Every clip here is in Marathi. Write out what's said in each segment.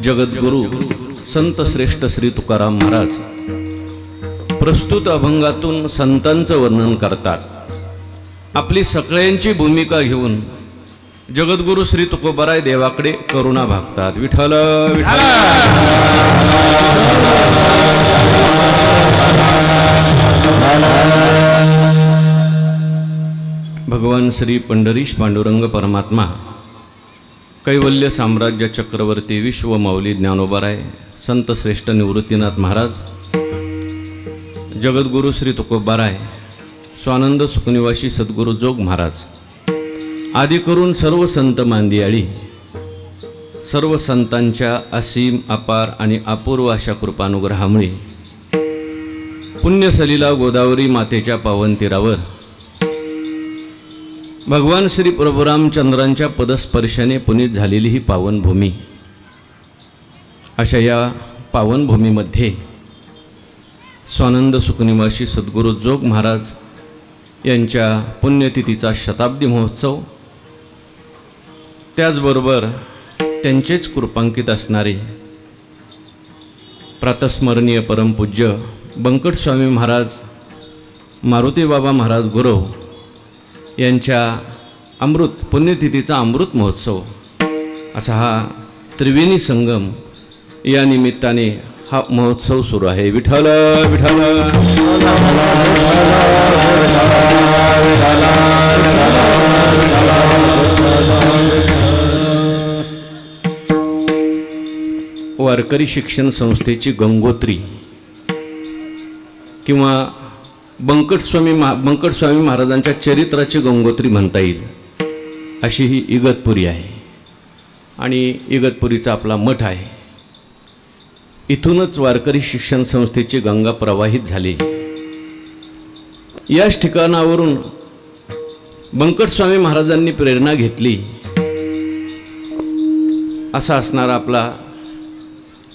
जगद्गुरु संत श्रेष्ठ श्री तुकाराम महाराज प्रस्तुत अभंगातून संतांचं वर्णन करतात। आपली सगळ्यांची भूमिका घेऊन जगद्गुरु श्री तुकोबाराय देवाकडे करुणा भागतात। विठ्ठल विठ्ठल भगवान श्री पंढरीश पांडुरंग परमात्मा कैवल्य साम्राज्य चक्रवर्ती विश्व माऊली ज्ञानोबाराय संत श्रेष्ठ निवृत्तीनाथ महाराज जगद्गुरु श्री तुकोबाराय स्वानंद सुखनिवासी सद्गुरु जोग महाराज आदी करून सर्व संत मांदियाळी सर्व संतांच्या असीम अपार आणि अपूर्व अशा कृपानुग्रहामुळे पुण्यसलीला गोदावरी मातेच्या पावन तीरावर भगवान श्री प्रभू रामचंद्रांच्या पदस्पर्शाने पुनीत झालेली ही पावनभूमी, अशा या पावनभूमीमध्ये स्वानंद सुखनिवासी सद्गुरु जोग महाराज यांच्या पुण्यतिथीचा शताब्दी महोत्सव, त्याचबरोबर त्यांचेच कृपांकित असणारे प्रातस्मरणीय परमपूज्य बंकट स्वामी महाराज मारुती बाबा महाराज गुरव यांच्या अमृत पुण्यतिथीचा अमृत महोत्सव असा हा त्रिवेणी संगम या निमित्ताने हा महोत्सव सुरू आहे। विठ्ठल विठ्ठल वारकरी शिक्षण संस्थेची गंगोत्री किंवा बंकट स्वामी महाराजांच्या चरित्राची गंगोत्री म्हणता येईल अशी ही इगतपुरी आहे आणि इगतपुरीचा आपला मठ आहे। इथूनच वारकरी शिक्षण संस्थेची गंगा प्रवाहित झाली। याच ठिकाणावरून बंकट स्वामी महाराजांनी प्रेरणा घेतली असा असणारा आपला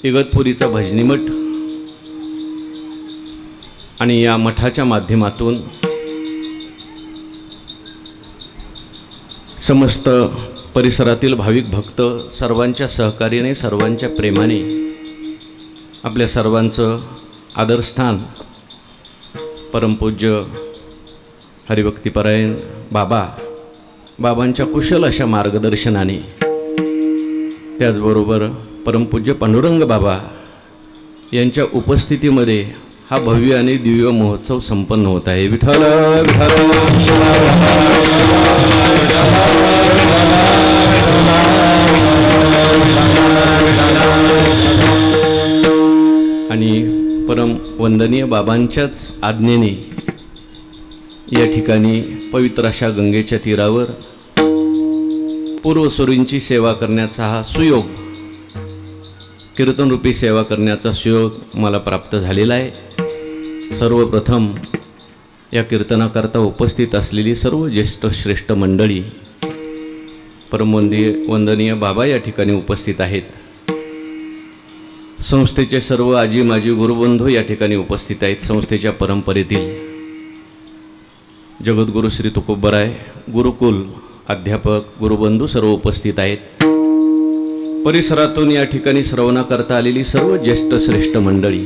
इगतपुरीचा भजनी मठ आणि या मठाच्या माध्यमातून समस्त परिसरातील भाविक भक्त सर्वांच्या सहकार्याने सर्वांच्या प्रेमाने आपल्या सर्वांचं आदरस्थान परमपूज्य हरिभक्तिपरायण बाबांच्या कुशल अशा मार्गदर्शनाने त्याचबरोबर परमपूज्य पांडुरंग बाबा यांच्या उपस्थितीमध्ये हा भव्य आणि दिव्य महोत्सव संपन्न होत आहे। विठ्ठल विठ्ठल आणि परम वंदनीय बाबांच्याच आज्ञेने या ठिकाणी पवित्र अशा गंगेच्या तीरावर पूर्वसुरींची सेवा करण्याचा हा सुयोग, कीर्तनरूपी सेवा करण्याचा सुयोग मला प्राप्त झालेला आहे। सर्वप्रथम या कीर्तनाकरता उपस्थित असलेली सर्व ज्येष्ठ श्रेष्ठ मंडळी परमवंदनीय बाबा या ठिकाणी उपस्थित आहेत। संस्थेचे सर्व आजी माजी गुरुबंधू या ठिकाणी उपस्थित आहेत। संस्थेच्या परंपरेतील जगद्गुरु श्री तुकोबाराय गुरुकुल अध्यापक गुरुबंधू सर्व उपस्थित आहेत। परिसरातून या ठिकाणी श्रवणाकरता आलेली सर्व ज्येष्ठ श्रेष्ठ मंडळी,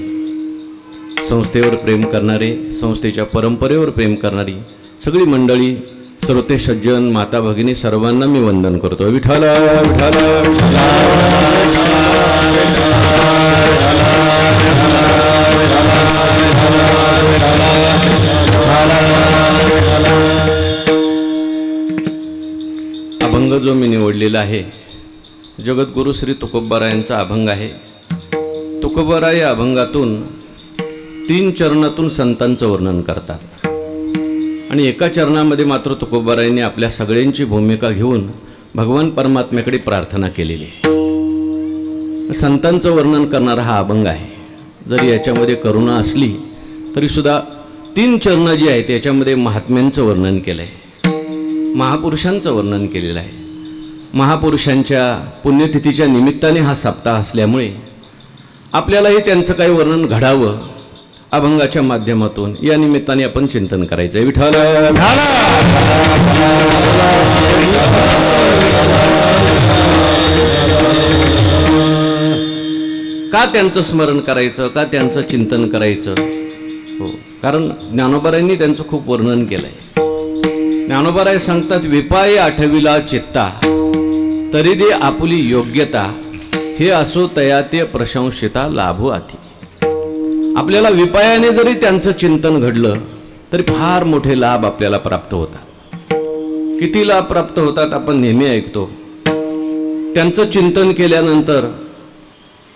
संस्थेवर प्रेम करणारे, संस्थेच्या परंपरेवर प्रेम करणारी सगळी मंडळी, श्रोते सज्जन माता भगिनी सर्वांना मी वंदन करतो। विठ्ठल विठ्ठल अभंग जो मी निवडलेला आहे जगद्गुरु श्री तुकोबारायांचा अभंग आहे। तुकोबाराय या अभंगातून 3 चरणातून संतांचं वर्णन करतात आणि एका चरणामध्ये मात्र तुकोबारायांनी आपल्या सगळ्यांची भूमिका घेऊन भगवान परमात्म्याकडे प्रार्थना केलेली आहे। संतांचं वर्णन करणारा हा अभंग आहे। जरी याच्यामध्ये करुणा असली तरी सुद्धा 3 चरणं जी आहेत याच्यामध्ये महात्म्यांचं वर्णन केलं आहे, महापुरुषांचं वर्णन केलेलं आहे। महापुरुषांच्या पुण्यतिथीच्या निमित्ताने हा सप्ताह असल्यामुळे आपल्यालाही त्यांचं काही वर्णन घडावं अभंगाच्या माध्यमातून या निमित्ताने आपण चिंतन करायचं आहे। विठ्ठल का त्यांचं स्मरण करायचं, का त्यांचं चिंतन करायचं? हो, कारण ज्ञानोबारायांनी त्यांचं खूप वर्णन केलंय. ज्ञानोबाराय सांगतात, विपाय आठविला चित्ता तरी दे आपुली योग्यता, हे असो तया ते प्रशंसिता लाभो आती. आपल्याला विपायाने जरी त्यांचं चिंतन घडलं तरी फार मोठे लाभ आपल्याला प्राप्त होतात. किती लाभ प्राप्त होतात आपण नेहमी ऐकतो. त्यांचं चिंतन केल्यानंतर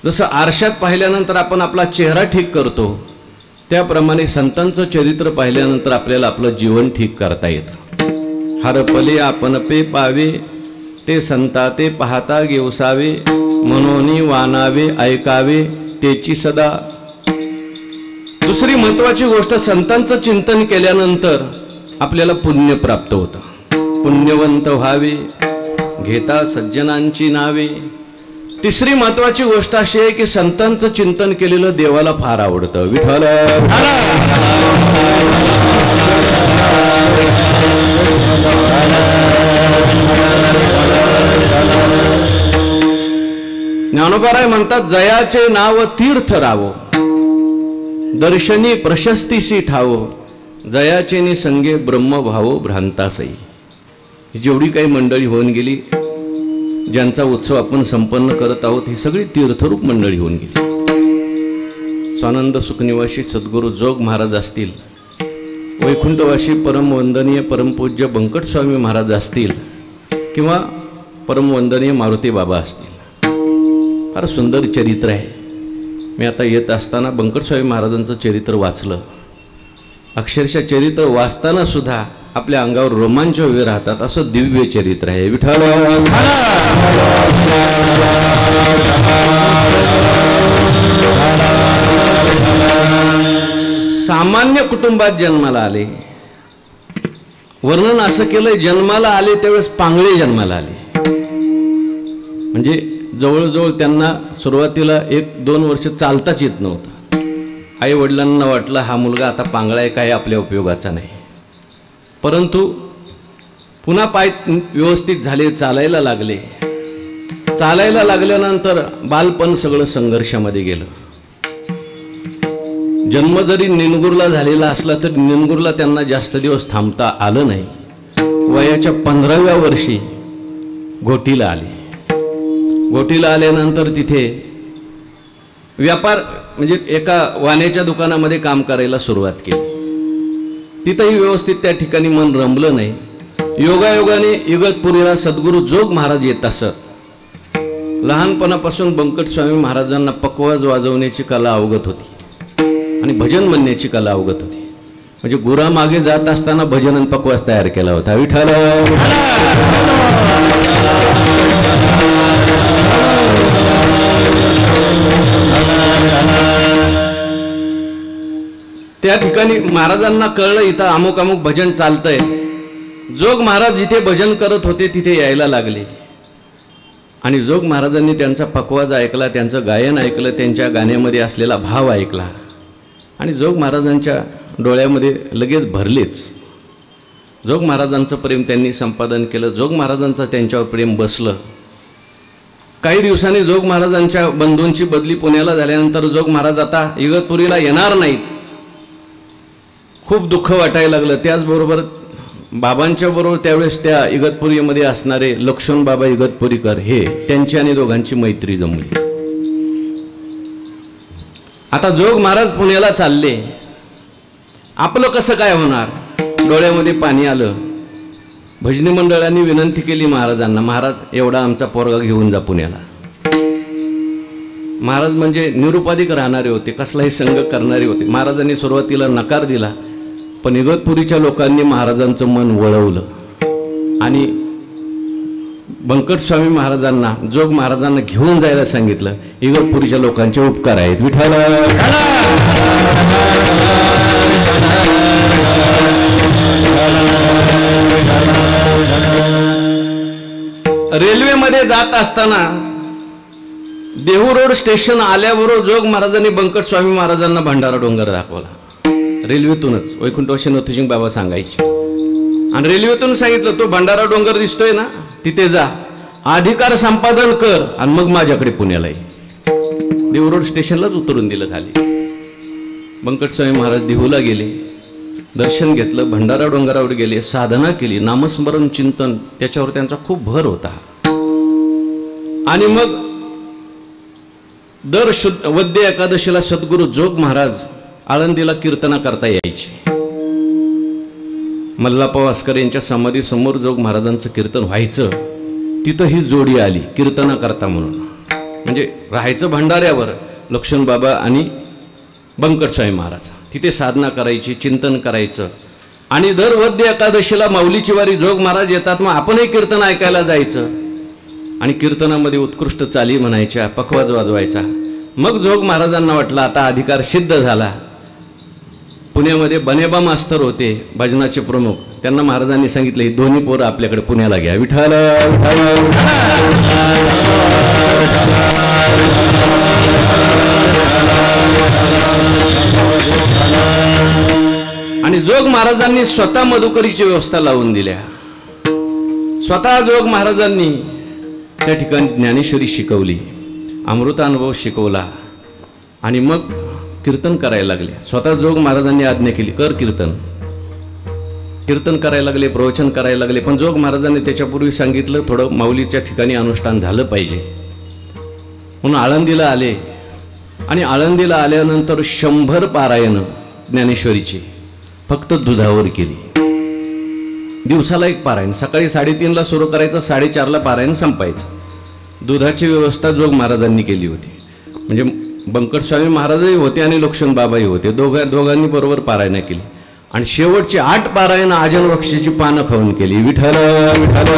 जसं आरशात पाहिल्यानंतर आपण आपला चेहरा ठीक करतो, त्याप्रमाणे संतांचं चरित्र पाहिल्यानंतर आपल्याला आपलं जीवन ठीक करता येतं. हरपले आपण पे पावे, ते संता ते पाहता गेवसावे, मनोनी वानावे ऐकावे तेची सदा. दुसरी महत्वाची गोष्ट, संतांचं चिंतन केल्यानंतर आपल्याला पुण्य प्राप्त होतं. पुण्यवंत व्हावे घेता सज्जनांची नावे. तिसरी महत्वाची गोष्ट अशी आहे की संतांचं चिंतन केलेलं देवाला फार आवडतं. विठ्ठल ज्ञानोबाराय म्हणतात, जयाचे नाव तीर्थ रावो, दर्शनी प्रशस्तीशी ठावो, जयाचे नि संगे ब्रह्म भावो भ्रांतासई. जेवढी काही मंडळी होऊन गेली, ज्यांचा उत्सव आपण संपन्न करत आहोत, ही सगळी तीर्थरूप मंडळी होऊन गेली. स्वानंद सुखनिवासी सद्गुरू जोग महाराज असतील, वैकुंठवासी परमवंदनीय परमपूज्य बंकट स्वामी महाराज असतील, किंवा परमवंदनीय मारुती बाबा असतील. फार सुंदर चरित्र आहे. मी आता येत असताना बंकट स्वामी महाराजांचं चरित्र वाचलं. अक्षरशः चरित्र वाचताना सुद्धा आपल्या अंगावर रोमांच उभे राहतात, असं दिव्य चरित्र आहे. विठ्ठल सामान्य कुटुंबात जन्माला आले. वर्णन असं केलंय, जन्माला आले त्यावेळेस पांगळे जन्माला आले. म्हणजे जवळजवळ त्यांना सुरुवातीला 1-2 वर्ष चालताच येत नव्हतं. आई वडिलांना वाटलं हा मुलगा आता पांगळा आहे, काय आपल्या उपयोगाचा नाही. परंतु पुन्हा पाय व्यवस्थित झाले, चालायला लागले. चालायला लागल्यानंतर बालपण सगळं संघर्षामध्ये गेलं. जन्म जरी निनगुरला झालेला असला तरी निनगुरला त्यांना जास्त दिवस थांबता आलं नाही. वयाच्या 15व्या वर्षी घोटीला आले. घोटीला आल्यानंतर तिथे व्यापार म्हणजे एका वाण्याच्या दुकानामध्ये काम करायला सुरुवात केली. तिथंही व्यवस्थित त्या ठिकाणी मन रमलं नाही. योगायोगाने इगतपुरीला सद्गुरू जोग महाराज येत असत. लहानपणापासून बंकट स्वामी महाराजांना पकवाज वाजवण्याची कला अवगत होती आणि भजन म्हणण्याची कला अवगत होती. म्हणजे गुरामागे जात असताना भजन आणि पकवाज तयार केला होता. विठ्ठल त्या ठिकाणी महाराजांना कळलं इथं अमुक अमुक भजन चालतंय. जोग महाराज जिथे भजन करत होते तिथे यायला लागले आणि जोग महाराजांनी त्यांचा पकवाज ऐकला, त्यांचं गायन ऐकलं, त्यांच्या गाण्यामध्ये असलेला भाव ऐकला आणि जोग महाराजांच्या डोळ्यामध्ये लगेच भरलेच. जोग महाराजांचं प्रेम त्यांनी संपादन केलं. जोग महाराजांचं त्यांच्यावर प्रेम बसलं. काही दिवसांनी जोग महाराजांच्या बंधूंची बदली पुण्याला झाल्यानंतर जोग महाराज आता इगतपुरीला येणार नाहीत. खूप दुःख वाटायला लागलं. त्याचबरोबर बाबांच्या बरोबर त्यावेळेस त्या इगतपुरीमध्ये असणारे लक्ष्मण बाबा इगतपुरीकर हे त्यांची आणि दोघांची मैत्री जमली. आता जोग महाराज पुण्याला चालले. आपलं कसं काय होणार? डोळ्यामध्ये पाणी आलं. भजनी मंडळांनी विनंती केली महाराजांना, महाराज एवढा आमचा पोरगा घेऊन जा पुण्याला. महाराज म्हणजे निरुपाधिक राहणारे होते, कसलाही संग करणारे होते. महाराजांनी सुरुवातीला नकार दिला, पण इगतपुरीच्या लोकांनी महाराजांचं मन वळवलं आणि बंकट स्वामी महाराजांना जोग महाराजांना घेऊन जायला सांगितलं. इगतपुरीच्या लोकांचे उपकार आहेत. विठ्ठल रेल्वेमध्ये जात असताना देहू रोड स्टेशन आल्याबरोबर जोग महाराजांनी बंकट स्वामी महाराजांना भंडारा डोंगर दाखवला. रेल्वेतूनच वैकुंठवासी नथुसिंग बाबा सांगायचे आणि रेल्वेतून सांगितलं, तो भंडारा डोंगर दिसतोय ना, तिथे जा, अधिकार संपादन कर आणि मग माझ्याकडे पुण्याला ये. देहू रोड स्टेशनलाच उतरून दिलं खाली. बंकटस्वामी महाराज देहूला गेले, दर्शन घेतलं, भंडारा डोंगरावर गेले, साधना केली, नामस्मरण चिंतन त्याच्यावर त्यांचा खूप भर होता. आणि मग दर वद्य एकादशीला सद्गुरू जोग महाराज आळंदीला कीर्तना करता यायचे. मल्लाप्पा वास्कर यांच्या समाधी समोर जोग महाराजांचं कीर्तन व्हायचं. तिथं ही जोडी आली कीर्तना करता म्हणून. म्हणजे राहायचं भंडाऱ्यावर लक्ष्मण बाबा आणि बंकटस्वामी महाराज. तिथे साधना करायची, चिंतन करायचं. आणि दर वद्य एकादशीला माऊलीची वारी जोग महाराज येतात, मग आपणही कीर्तन ऐकायला जायचं. आणि कीर्तनामध्ये उत्कृष्ट चाली म्हणायच्या, पखवाज वाजवायचा. मग जोग महाराजांना वाटलं आता अधिकार सिद्ध झाला. पुण्यामध्ये बनेबा मास्तर होते भजनाचे प्रमुख, त्यांना महाराजांनी सांगितलं ही दोन्ही पोरं आपल्याकडे पुण्याला घ्या. विठ्ठल आणि जोग महाराजांनी स्वतः मधुकरीची व्यवस्था लावून दिल्या. स्वतः जोग महाराजांनी त्या ठिकाणी ज्ञानेश्वरी शिकवली, अमृतानुभव शिकवला. आणि मग कीर्तन करायला लागले. स्वतः जोग महाराजांनी आज्ञा केली कर कीर्तन. कीर्तन करायला लागले, प्रवचन करायला लागले. पण जोग महाराजांनी त्याच्यापूर्वी सांगितलं थोडं माऊलीच्या ठिकाणी अनुष्ठान झालं पाहिजे म्हणून आळंदीला आले. आणि आळंदीला आल्यानंतर 100 पारायण ज्ञानेश्वरीची फक्त दुधावर केली. दिवसाला एक पारायण, सकाळी 3:30ला सुरू करायचं, 4:30ला पारायण संपायचं. दुधाची व्यवस्था जोग महाराजांनी केली होती. म्हणजे बंकटस्वामी महाराजही होते आणि लक्ष्मण बाबाही होते, दोघांनी बरोबर पारायण केली. आणि शेवटची 8 पारायण आजन वृक्षाची पानं खाऊन केली. विठ्ठल विठ्ठल.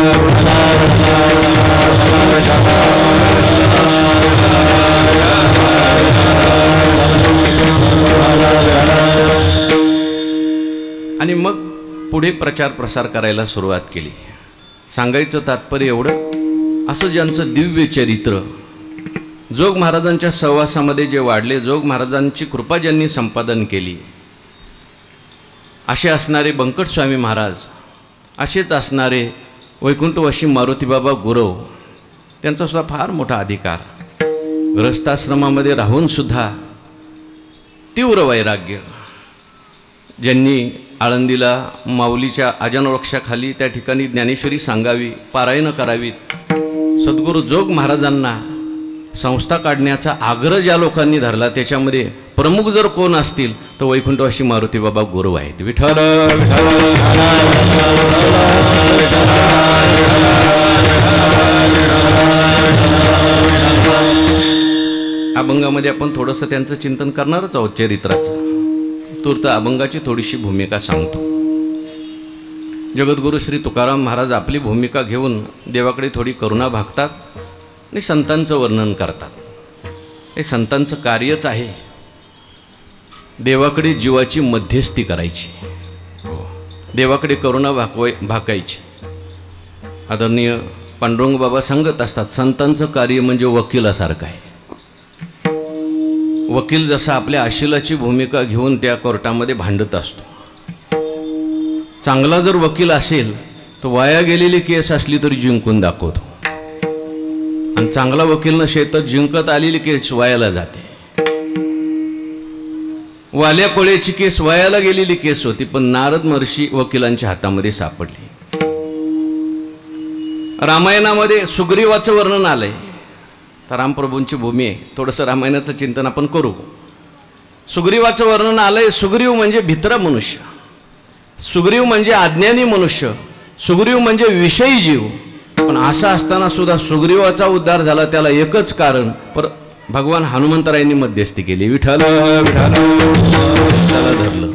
आणि मग पुढे प्रचार प्रसार करायला सुरुवात केली. सांगायचं तात्पर्य एवढं, असं ज्यांचं दिव्य चरित्र जोग महाराजांच्या सहवासामध्ये जे वाढले, जोग महाराजांची कृपा ज्यांनी संपादन केली, असे असणारे बंकटस्वामी महाराज, असेच असणारे वैकुंठवासी मारुतीबाबा गुरव, त्यांचा सुद्धा फार मोठा अधिकार. गृहस्थाश्रमामध्ये राहून सुद्धा तीव्र वैराग्य. ज्यांनी आळंदीला माऊलीच्या आजनवृक्षाखाली त्या ठिकाणी ज्ञानेश्वरी सांगावी, पारायण करावीत, सद्गुरू जोग महाराजांना संस्था काढण्याचा आग्रह ज्या लोकांनी धरला, त्याच्यामध्ये प्रमुख जर कोण असतील तर वैकुंठवासी मारुती बाबा गुरव आहेत. विठ्ठल अभंगामध्ये आपण थोडंसं त्यांचं चिंतन करणारच आहोत चरित्राचं. तूर्त अभंगाची थोडीशी भूमिका सांगतो. जगद्गुरु श्री तुकाराम महाराज आपली भूमिका घेऊन देवाकडे थोडी करुणा भागतात आणि संतांचं वर्णन करतात. हे संतांचं कार्यच आहे देवाकडे जीवाची मध्यस्थी करायची, देवाकडे करुणा भाकायची. आदरणीय पांडुरंग बाबा सांगत असतात, संतांचं कार्य म्हणजे वकिलासारखं आहे. वकील जसा आपल्या आशिलाची भूमिका घेऊन त्या कोर्टामध्ये भांडत असतो. चांगला जर वकील असेल तर वाया गेलेली केस असली तरी जिंकून दाखवतो. आणि चांगला वकील नसेल तर जिंकत आलेली केस वायाला जाते. वाल्या कोळ्याची केस वायाला गेलेली केस होती, पण नारद महर्षी वकिलांच्या हातामध्ये सापडली. रामायणामध्ये सुग्रीवाचं वर्णन आलंय. तर रामप्रभूंची भूमी आहे, थोडंसं रामायणाचं चिंतन आपण करू. सुग्रीवाचं वर्णन आलंय. सुग्रीव म्हणजे भित्रा मनुष्य, सुग्रीव म्हणजे अज्ञानी मनुष्य, सुग्रीव म्हणजे विषयी जीव. पण असं असताना सुद्धा सुग्रीवाचा उद्धार झाला, त्याला एकच कारण, पर भगवान हनुमंतरायांनी मध्यस्थी केली. विठ्ठल विठ्ठल त्याला धरलं.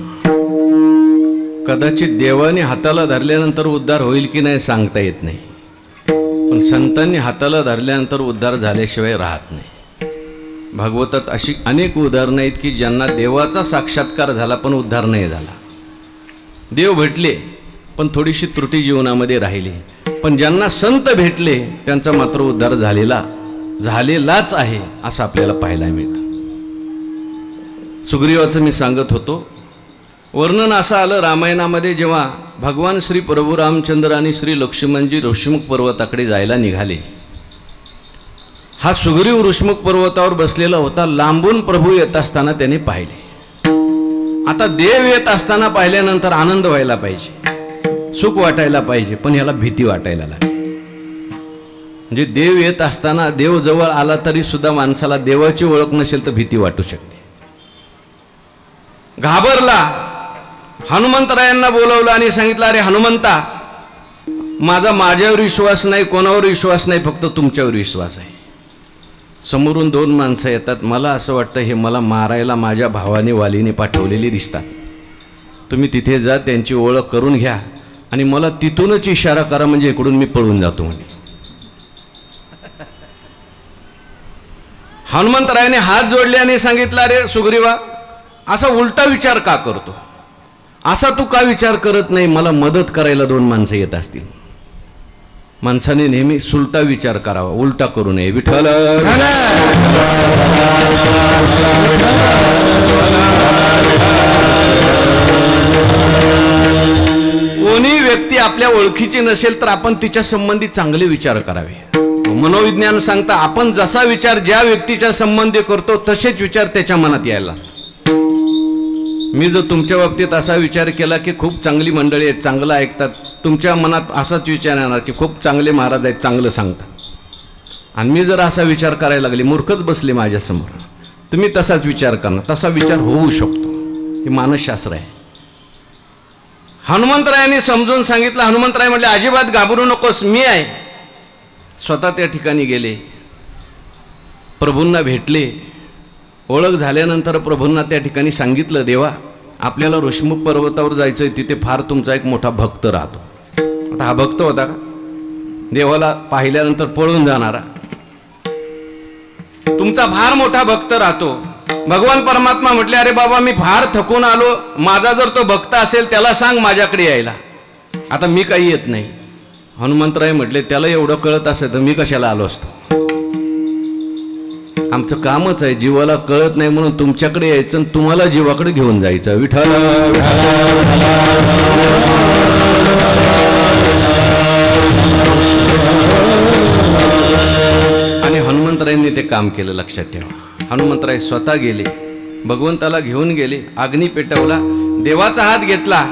कदाचित देवाने हाताला धरल्यानंतर उद्धार होईल की नाही सांगता येत नाही, पण संतांनी हाताला धरल्यानंतर उद्धार झाल्याशिवाय राहत नाही. भागवतात अशी अनेक उदाहरणं आहेत की ज्यांना देवाचा साक्षात्कार झाला पण उद्धार नाही झाला. देव भेटले पण थोडीशी त्रुटी जीवनामध्ये राहिली, पण ज्यांना संत भेटले त्यांचा मात्र उद्धार झालेलाच आहे असं आपल्याला पाहायला मिळतं. सुग्रीवाचं मी सांगत होतो. वर्णन असं आलं रामायणामध्ये, जेव्हा भगवान श्री प्रभू रामचंद्र आणि श्री लक्ष्मणजी ऋषिमुख पर्वताकडे जायला निघाले. हा सुग्रीव ऋषमुख पर्वतावर बसलेला होता. लांबून प्रभू येत असताना त्याने पाहिले. आता देव येत असताना पाहिल्यानंतर आनंद व्हायला पाहिजे, सुख वाटायला पाहिजे, पण याला भीती वाटायला लागली. म्हणजे देव येत असताना देव जवळ आला तरी सुद्धा माणसाला देवाची ओळख नसेल तर भीती वाटू शकते. घाबरला. हनुमंतरायांना बोलवलं आणि सांगितलं, अरे हनुमंता, माझ्यावर विश्वास नाही, कोणावर विश्वास नाही, फक्त तुमच्यावर विश्वास आहे. समोरून 2 माणसं येतात. मला असं वाटतं हे मला मारायला माझ्या भावाने वालीने पाठवलेली दिसतात. तुम्ही तिथे जा, त्यांची ओळख करून घ्या आणि मला तिथूनच इशारा करा, म्हणजे इकडून मी पळून जातो म्हणे. हनुमंतरायाने हात जोडले आणि सांगितलं, अरे सुग्रीवा, असा उलटा विचार का करतो? असा तू का विचार करत नाही? मला मदत करायला 2 माणसं येत असतील. माणसाने नेहमी सुलटा विचार करावा, उलटा करू नये. विठ्ठल कोणी व्यक्ती आपल्या ओळखीची नसेल तर आपण तिच्या संबंधी चांगले विचार करावे. मनोविज्ञान सांगता, आपण जसा विचार ज्या व्यक्तीच्या संबंधी करतो तसेच विचार त्याच्या मनात यायला. मी जर तुमच्या बाबतीत असा विचार केला की खूप चांगली मंडळी आहेत, चांगलं ऐकतात, तुमच्या मनात असाच विचार येणार की खूप चांगले महाराज आहेत, चांगलं सांगतात. आणि मी जर असा विचार करायला लागले, मूर्खच बसले माझ्यासमोर, तुम्ही तसाच विचार करणार. तसा विचार होऊ शकतो. हे मानसशास्त्र आहे. हनुमंतरायांनी समजून सांगितलं. हनुमंतराय म्हटले, अजिबात घाबरू नकोस, मी आहे. स्वतः त्या ठिकाणी गेले, प्रभूंना भेटले. ओळख झाल्यानंतर प्रभूंना त्या ठिकाणी सांगितलं, देवा, आपल्याला ऋषमुख पर्वतावर जायचं आहे, तिथे फार तुमचा एक मोठा भक्त राहतो. आता हा भक्त होता का? देवाला पाहिल्यानंतर पळून जाणारा. तुमचा फार मोठा भक्त राहतो. भगवान परमात्मा म्हटले, अरे बाबा, मी फार थकून आलो, माझा जर तो भक्त असेल त्याला सांग माझ्याकडे यायला, आता मी काही येत नाही. हनुमंतराय म्हटले, त्याला एवढं कळत असेल तर मी कशाला आलो असतो? आमचं कामच आहे, जीवाला कळत नाही म्हणून तुमच्याकडे यायचं आणि तुम्हाला जीवाकडे घेऊन जायचं. विठ्ठल आणि हनुमंतरायांनी ते काम केलं. लक्षात ठेवा, हनुमंतराय स्वतः गेले, भगवंताला घेऊन गेले, अग्नी पेटवला, देवाचा हात घेतला,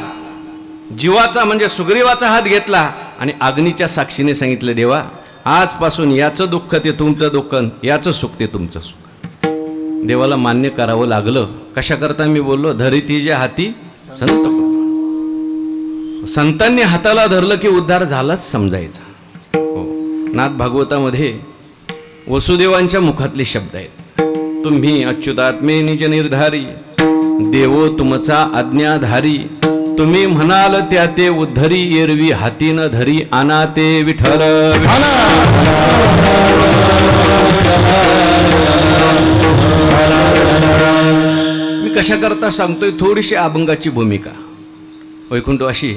जीवाचा म्हणजे सुग्रीवाचा हात घेतला आणि अग्नीच्या साक्षीने सांगितलं, देवा, आजपासून याचं दुःख ते तुमचं दुःख, याचं सुख ते तुमचं सुख. देवाला मान्य करावं लागलं. कशा करता मी बोललो, धरितीच्या हाती संत. संतांनी हाताला धरलं की उद्धार झालाच समजायचा. हो, नाथ भागवतामध्ये वसुदेवांच्या मुखातले शब्द आहेत. तुम्ही अच्युतात्मे निज निर्धारी, देवो तुमचा आज्ञाधारी, तुम्ही म्हणाल त्या ते उद्धरी, एरवी हाती न धरी आना ते विठ्ठल. मी कशा करता सांगतोय, थोडीशी अभंगाची भूमिका. वैकुंठवासी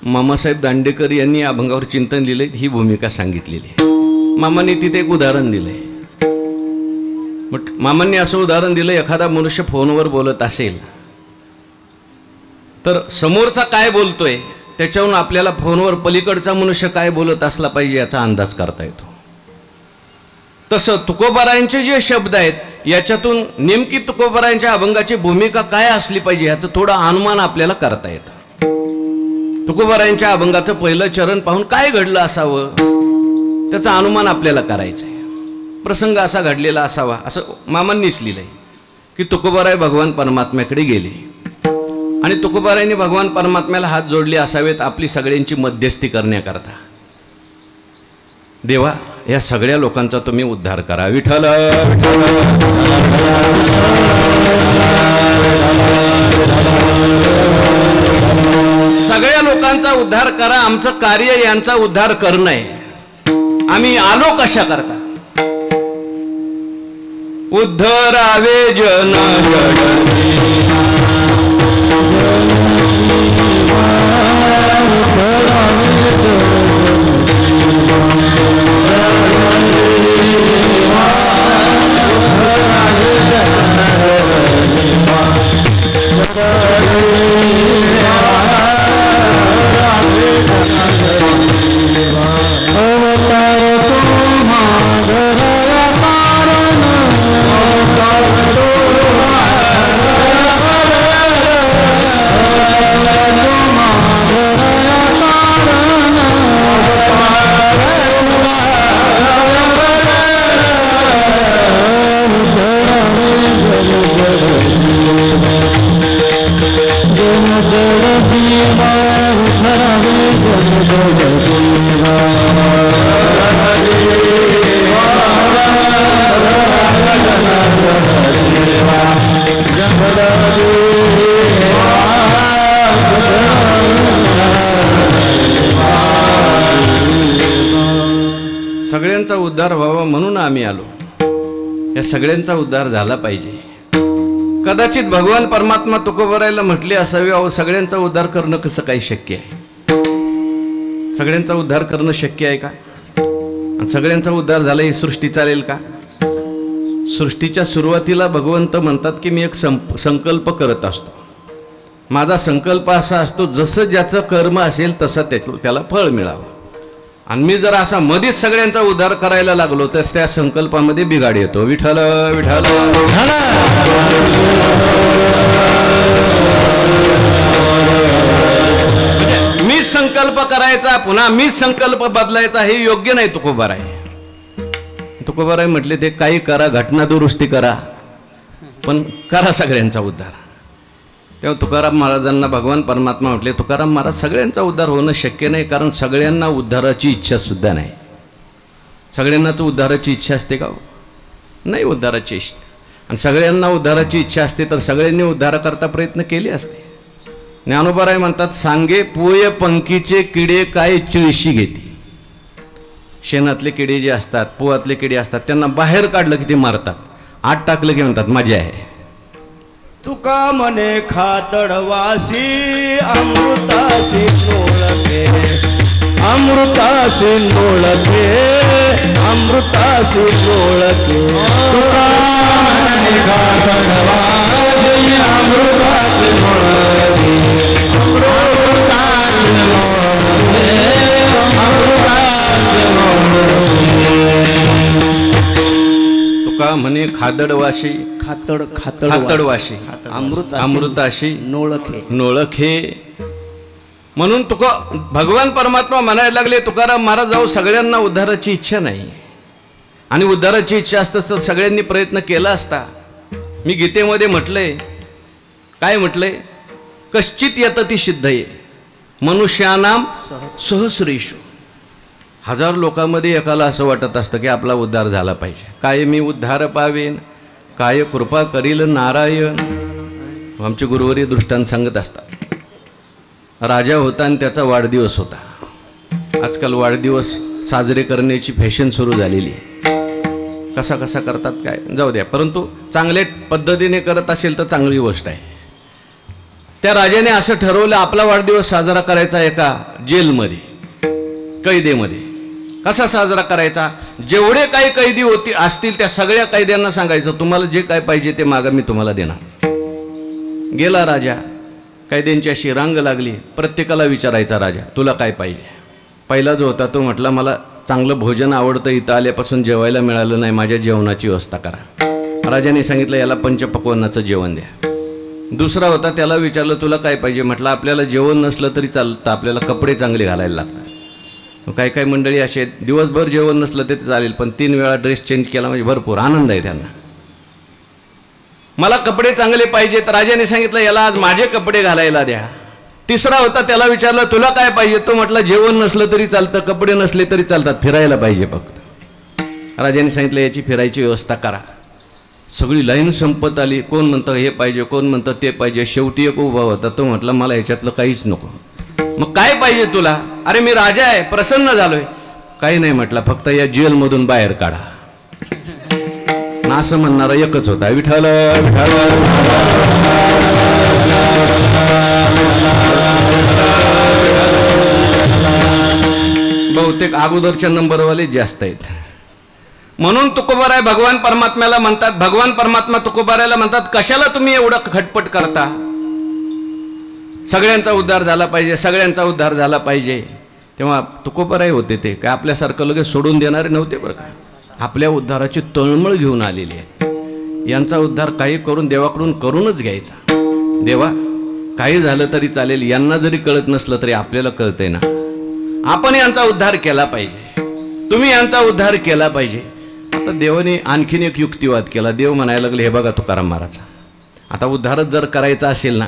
मामासाहेब दांडेकर यांनी अभंगावर चिंतन लिहिलंय, ही भूमिका सांगितलेली आहे. मामांनी तिथे एक उदाहरण दिलंय. मामांनी असं उदाहरण दिलं, एखादा मनुष्य फोनवर बोलत असेल तर समोरचा काय बोलतोय त्याच्यावरून आपल्याला फोनवर पलीकडचा मनुष्य काय बोलत असला पाहिजे याचा अंदाज करता येतो. तसं तुकोबारायांचे जे शब्द आहेत याच्यातून नेमकी तुकोबारायांच्या अभंगाची भूमिका काय असली पाहिजे याचं थोडं अनुमान आपल्याला करता येतं. तुकोबारायांच्या अभंगाचं पहिलं चरण पाहून काय घडलं असावं त्याचा अनुमान आपल्याला करायचं आहे. प्रसंग असा घडलेला असावा असं मामांनीच लिहिलंय की तुकोबाराय भगवान परमात्म्याकडे गेले आणि तुकोबारायांनी भगवान परमात्म्याला हात जोडले असावेत आपली सगळ्यांची मध्यस्थी करण्याकरता. देवा, या सगळ्या लोकांचा तुम्ही उद्धार करा. विठ्ठल सगळ्या लोकांचा उद्धार करा, आमचं कार्य यांचा उद्धार करणं आहे. आम्ही आलो कशा करता? उद्धरावे जन सगळ्यांचा उद्धार व्हावा म्हणून आम्ही आलो. या सगळ्यांचा उद्धार झाला पाहिजे. कदाचित भगवान परमात्मा तुकोबारायला म्हटले असावे, अहो सगळ्यांचा उद्धार करणं कसं काही शक्य आहे? सगळ्यांचा उद्धार करणं शक्य आहे का? आणि सगळ्यांचा उद्धार झाला ही सृष्टी चालेल का? सृष्टीच्या सुरुवातीला भगवंत म्हणतात की मी एक संकल्प करत असतो. माझा संकल्प असा असतो जसं ज्याचं कर्म असेल तसं त्याला फळ मिळावं. आणि मी जर असा मध्येच सगळ्यांचा उद्धार करायला लागलो तर त्या संकल्पामध्ये बिघाड येतो. विठ्ठल विठ्ठल मीच संकल्प करायचा, पुन्हा मीच संकल्प बदलायचा, हे योग्य नाही. तुकोबाराय म्हटले ते काही करा, घटना दुरुस्ती करा, पण करा सगळ्यांचा उद्धार. तेव्हा तुकाराम महाराजांना भगवान परमात्मा म्हटले, तुकाराम महाराज सगळ्यांचा उद्धार होणं शक्य नाही, कारण सगळ्यांना उद्धाराची इच्छा सुद्धा नाही. सगळ्यांनाच उद्धाराची इच्छा असते का? नाही उद्धाराची इच्छा. आणि सगळ्यांना उद्धाराची इच्छा असते तर सगळ्यांनी उद्धाराकरता प्रयत्न केले असते. ज्ञानोबाराय म्हणतात, सांगे पोय पंखीचे किडे काय चिळशी घेते. शेणातले किडे जे असतात, पोहातले किडे असतात, त्यांना बाहेर काढलं की ते मारतात, आत टाकलं की म्हणतात मजा आहे. तुका मने खातडवासी अमृतासी नोळके, अमृतासी नोळके, अमृतासी नोळके. तुका मने खातडवासी अमृतासी नोळके, अमृतासी नोळके, अमृतासी नोळके. तुका म्हणे खादडवाशी, खातडवाशी अमृताशी नोळखे. म्हणून तुका भगवान परमात्मा म्हणायला लागले, तुकाराम महाराज जाऊ सगळ्यांना उद्धाराची इच्छा नाही, आणि उद्धाराची इच्छा असतं तर सगळ्यांनी प्रयत्न केला असता. मी गीतेमध्ये म्हटलंय, काय म्हटलंय? कश्चित यतती सिद्धये मनुष्यानाम सहस्रेषु. हजार लोकांमध्ये एकाला असं वाटत असतं की आपला उद्धार झाला पाहिजे. काय मी उद्धार पावेन, काय कृपा करील नारायण. आमचे गुरुवारी दृष्टांत सांगत असतात. राजा होता आणि त्याचा वाढदिवस होता. आजकाल वाढदिवस साजरे करण्याची फॅशन सुरू झालेली आहे. कसा कसा करतात काय जाऊ द्या, परंतु चांगल्या पद्धतीने करत असेल तर चांगली गोष्ट आहे. त्या राजाने असं ठरवलं आपला वाढदिवस साजरा करायचा एका जेलमध्ये, कैदेमध्ये. कसा साजरा करायचा? जेवढे काही कैदी असतील त्या सगळ्या कैद्यांना सांगायचं तुम्हाला जे काय पाहिजे ते मागा, मी तुम्हाला देणार. गेला राजा, कैद्यांची अशी रांग लागली. प्रत्येकाला विचारायचा राजा तुला काय पाहिजे. पहिला जो होता तो म्हटला मला चांगलं भोजन आवडतं, इथं आल्यापासून जेवायला मिळालं नाही, माझ्या जेवणाची व्यवस्था करा. राजाने सांगितलं याला पंचपक्वान्नाचं जेवण द्या. दुसरा होता, त्याला विचारलं तुला काय पाहिजे. म्हटलं आपल्याला जेवण नसलं तरी चालतं, आपल्याला कपडे चांगले घालायला लागतात. काही काही मंडळी असे आहेत दिवसभर जेवण नसलं ते चालेल, पण 3 वेळा ड्रेस चेंज केला म्हणजे भरपूर आनंद आहे त्यांना. मला कपडे चांगले पाहिजे, तर राजाने सांगितलं याला आज माझे कपडे घालायला द्या. तिसरा होता, त्याला विचारलं तुला काय पाहिजे. तो म्हटलं जेवण नसलं तरी चालतं, कपडे नसले तरी चालतात, फिरायला पाहिजे फक्त. राजाने सांगितलं याची फिरायची व्यवस्था करा. सगळी लाईन संपत आली. कोण म्हणतं हे पाहिजे, कोण म्हणतं ते पाहिजे. शेवटी एक उभा होता, तो म्हटलं मला ह्याच्यातलं काहीच नको. मग काय पाहिजे तुला? अरे मी राजा आहे, प्रसन्न झालोय. काही नाही म्हटलं, फक्त या जेलमधून बाहेर काढा. असं म्हणणारा एकच होता, विठ्ठल विठ्ठल. बहुतेक अगोदरच्या नंबरवाले जास्त आहेत. म्हणून तुकोबाराय भगवान परमात्म्याला म्हणतात, भगवान परमात्मा तुकोबारायला म्हणतात कशाला तुम्ही एवढं खटपट करता. सगळ्यांचा उद्धार झाला पाहिजे, सगळ्यांचा उद्धार झाला पाहिजे. तेव्हा तुकोबाराय होते ते काय आपल्यासारखं लगेच सोडून देणारे नव्हते बरं का. आपल्या उद्धाराची तळमळ घेऊन आलेली आहे. यांचा उद्धार काही करून देवाकडून करूनच घ्यायचा. देवा काही झालं तरी चालेल, यांना जरी कळत नसलं तरी आपल्याला कळतंय ना, आपण यांचा उद्धार केला पाहिजे, तुम्ही यांचा उद्धार केला पाहिजे. आता मग देवाने आणखीन एक युक्तिवाद केला. देव म्हणायला लागले, हे बघा तुकाराम महाराज, आता उद्धारच जर करायचं असेल ना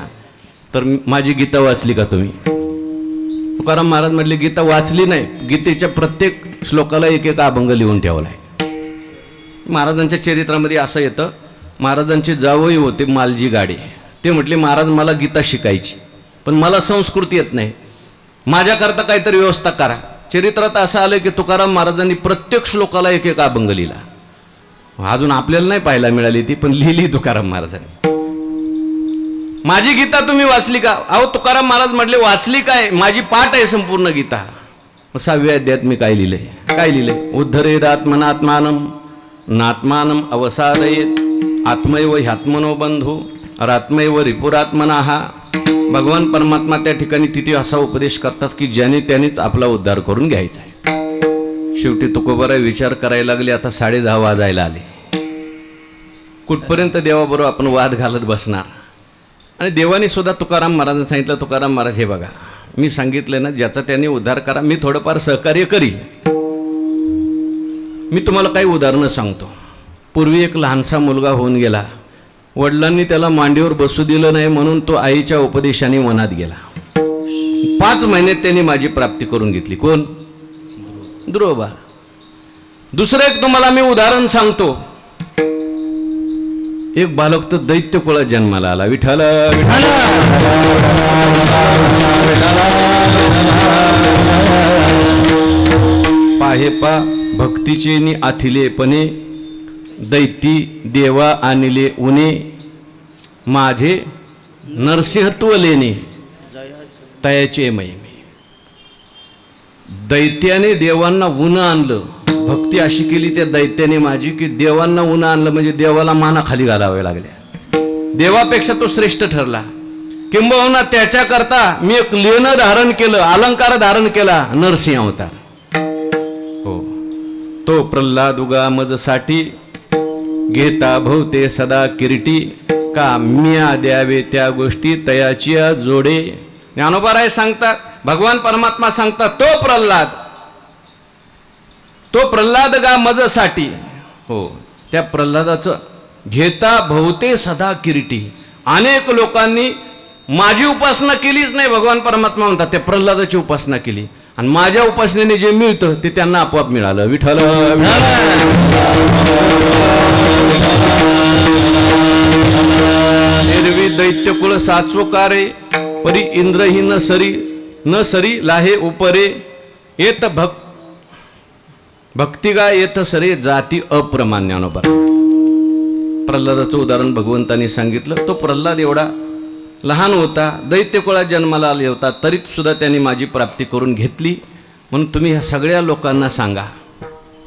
तर माझी गीता वाचली का तुम्ही? तुकाराम महाराज म्हटले, गीता वाचली नाही, गीतेच्या प्रत्येक श्लोकाला एक एक अभंग लिहून ठेवला आहे. महाराजांच्या चरित्रामध्ये असं येतं, महाराजांचे जावई होते मालजी गाडे. ते म्हटले, महाराज मला गीता शिकायची पण मला संस्कृती येत नाही, माझ्याकरता काहीतरी व्यवस्था करा. चरित्रात असं आलं की तुकाराम महाराजांनी प्रत्येक श्लोकाला एक एक अभंग लिहिला. अजून आपल्याला नाही पाहायला मिळाली ती, पण लिहिली तुकाराम महाराजांनी. माझी गीता तुम्ही वाचली का? अहो तुकाराम महाराज म्हटले, वाचली काय, माझी पाठ आहे संपूर्ण गीता. 6व्या अध्यायात मी काय लिहिलंय? काय लिहिलंय? उद्धरेद आत्मनात्मानम नात्मानम अवसादयेत आत्मैव ह्यात्मनो बंधू रात्मैव रिपुरात्मनाहा. भगवान परमात्मा त्या ठिकाणी तिथे असा उपदेश करतात की ज्याने त्यानेच आपला उद्धार करून घ्यायचा आहे. शेवटी तुकोबाराय विचार करायला लागले, आता 10:30 वाजायला आले, कुठपर्यंत देवाबरोबर आपण वाद घालत बसणार? आणि देवाने सुद्धा तुकाराम महाराजांना सांगितलं, तुकाराम महाराज हे बघा, मी सांगितलं ना, ज्याचा त्याने उद्धार करा, मी थोडंफार सहकार्य करील. मी तुम्हाला काही उदाहरणं सांगतो. पूर्वी एक लहानसा मुलगा होऊन गेला, वडिलांनी त्याला मांडीवर बसू दिलं नाही म्हणून तो आईच्या उपदेशाने वनात गेला. 5 महिन्यात त्यांनी माझी प्राप्ती करून घेतली. कोण? ध्रुवबा. दुसरं एक तुम्हाला मी उदाहरण सांगतो. एक बालक तर दैत्य कुळात जन्माला आला. विठ्ठल विठ्ठल पाहे पा भक्तीचे नि आथिलेपणे दैती देवा आणले उने माझे नरसिंहत्व लेणे तयाचे महिमे. दैत्याने देवांना उन आणलं, भक्ती अशी केली त्या दैत्याने माझी की देवांना उन आणलं म्हणजे देवाला माना खाली घालावे लागल्या. देवापेक्षा तो श्रेष्ठ ठरला. किंबहुना त्याच्याकरता मी एक लेणं धारण केलं, अलंकार धारण केला, नरसिंह अवतार. हो, तो प्रल्हाद उगा मजसाठी घेता भोवते सदा किरीटी का म्या द्यावे त्या गोष्टी तयाची जोडे. ज्ञानोबाराय सांगतात, भगवान परमात्मा सांगतात, तो प्रल्हाद गा मजसाठी. हो, त्या प्रल्हादाचं घेता भोवते सदा किरीटी. अनेक लोकांनी माझी उपासना केलीच नाही, भगवान परमात्मा म्हणतात, त्या प्रल्हादाची उपासना केली आणि माझ्या उपासनेने जे मिळतं ते त्यांना आपोआप मिळालं. विठ्ठल एरवी दैत्य कुळ साचवकारे परी इंद्रही न सरी लाहे उपरे येत भक्तिगा येत सरे जाती अप्रमाण्यानुबर. प्रल्हादाचं उदाहरण भगवंतांनी सांगितलं. तो प्रल्हाद एवढा लहान होता, दैत्य कुळात जन्माला आले होता, तरी सुद्धा त्यांनी माझी प्राप्ती करून घेतली. म्हणून तुम्ही ह्या सगळ्या लोकांना सांगा,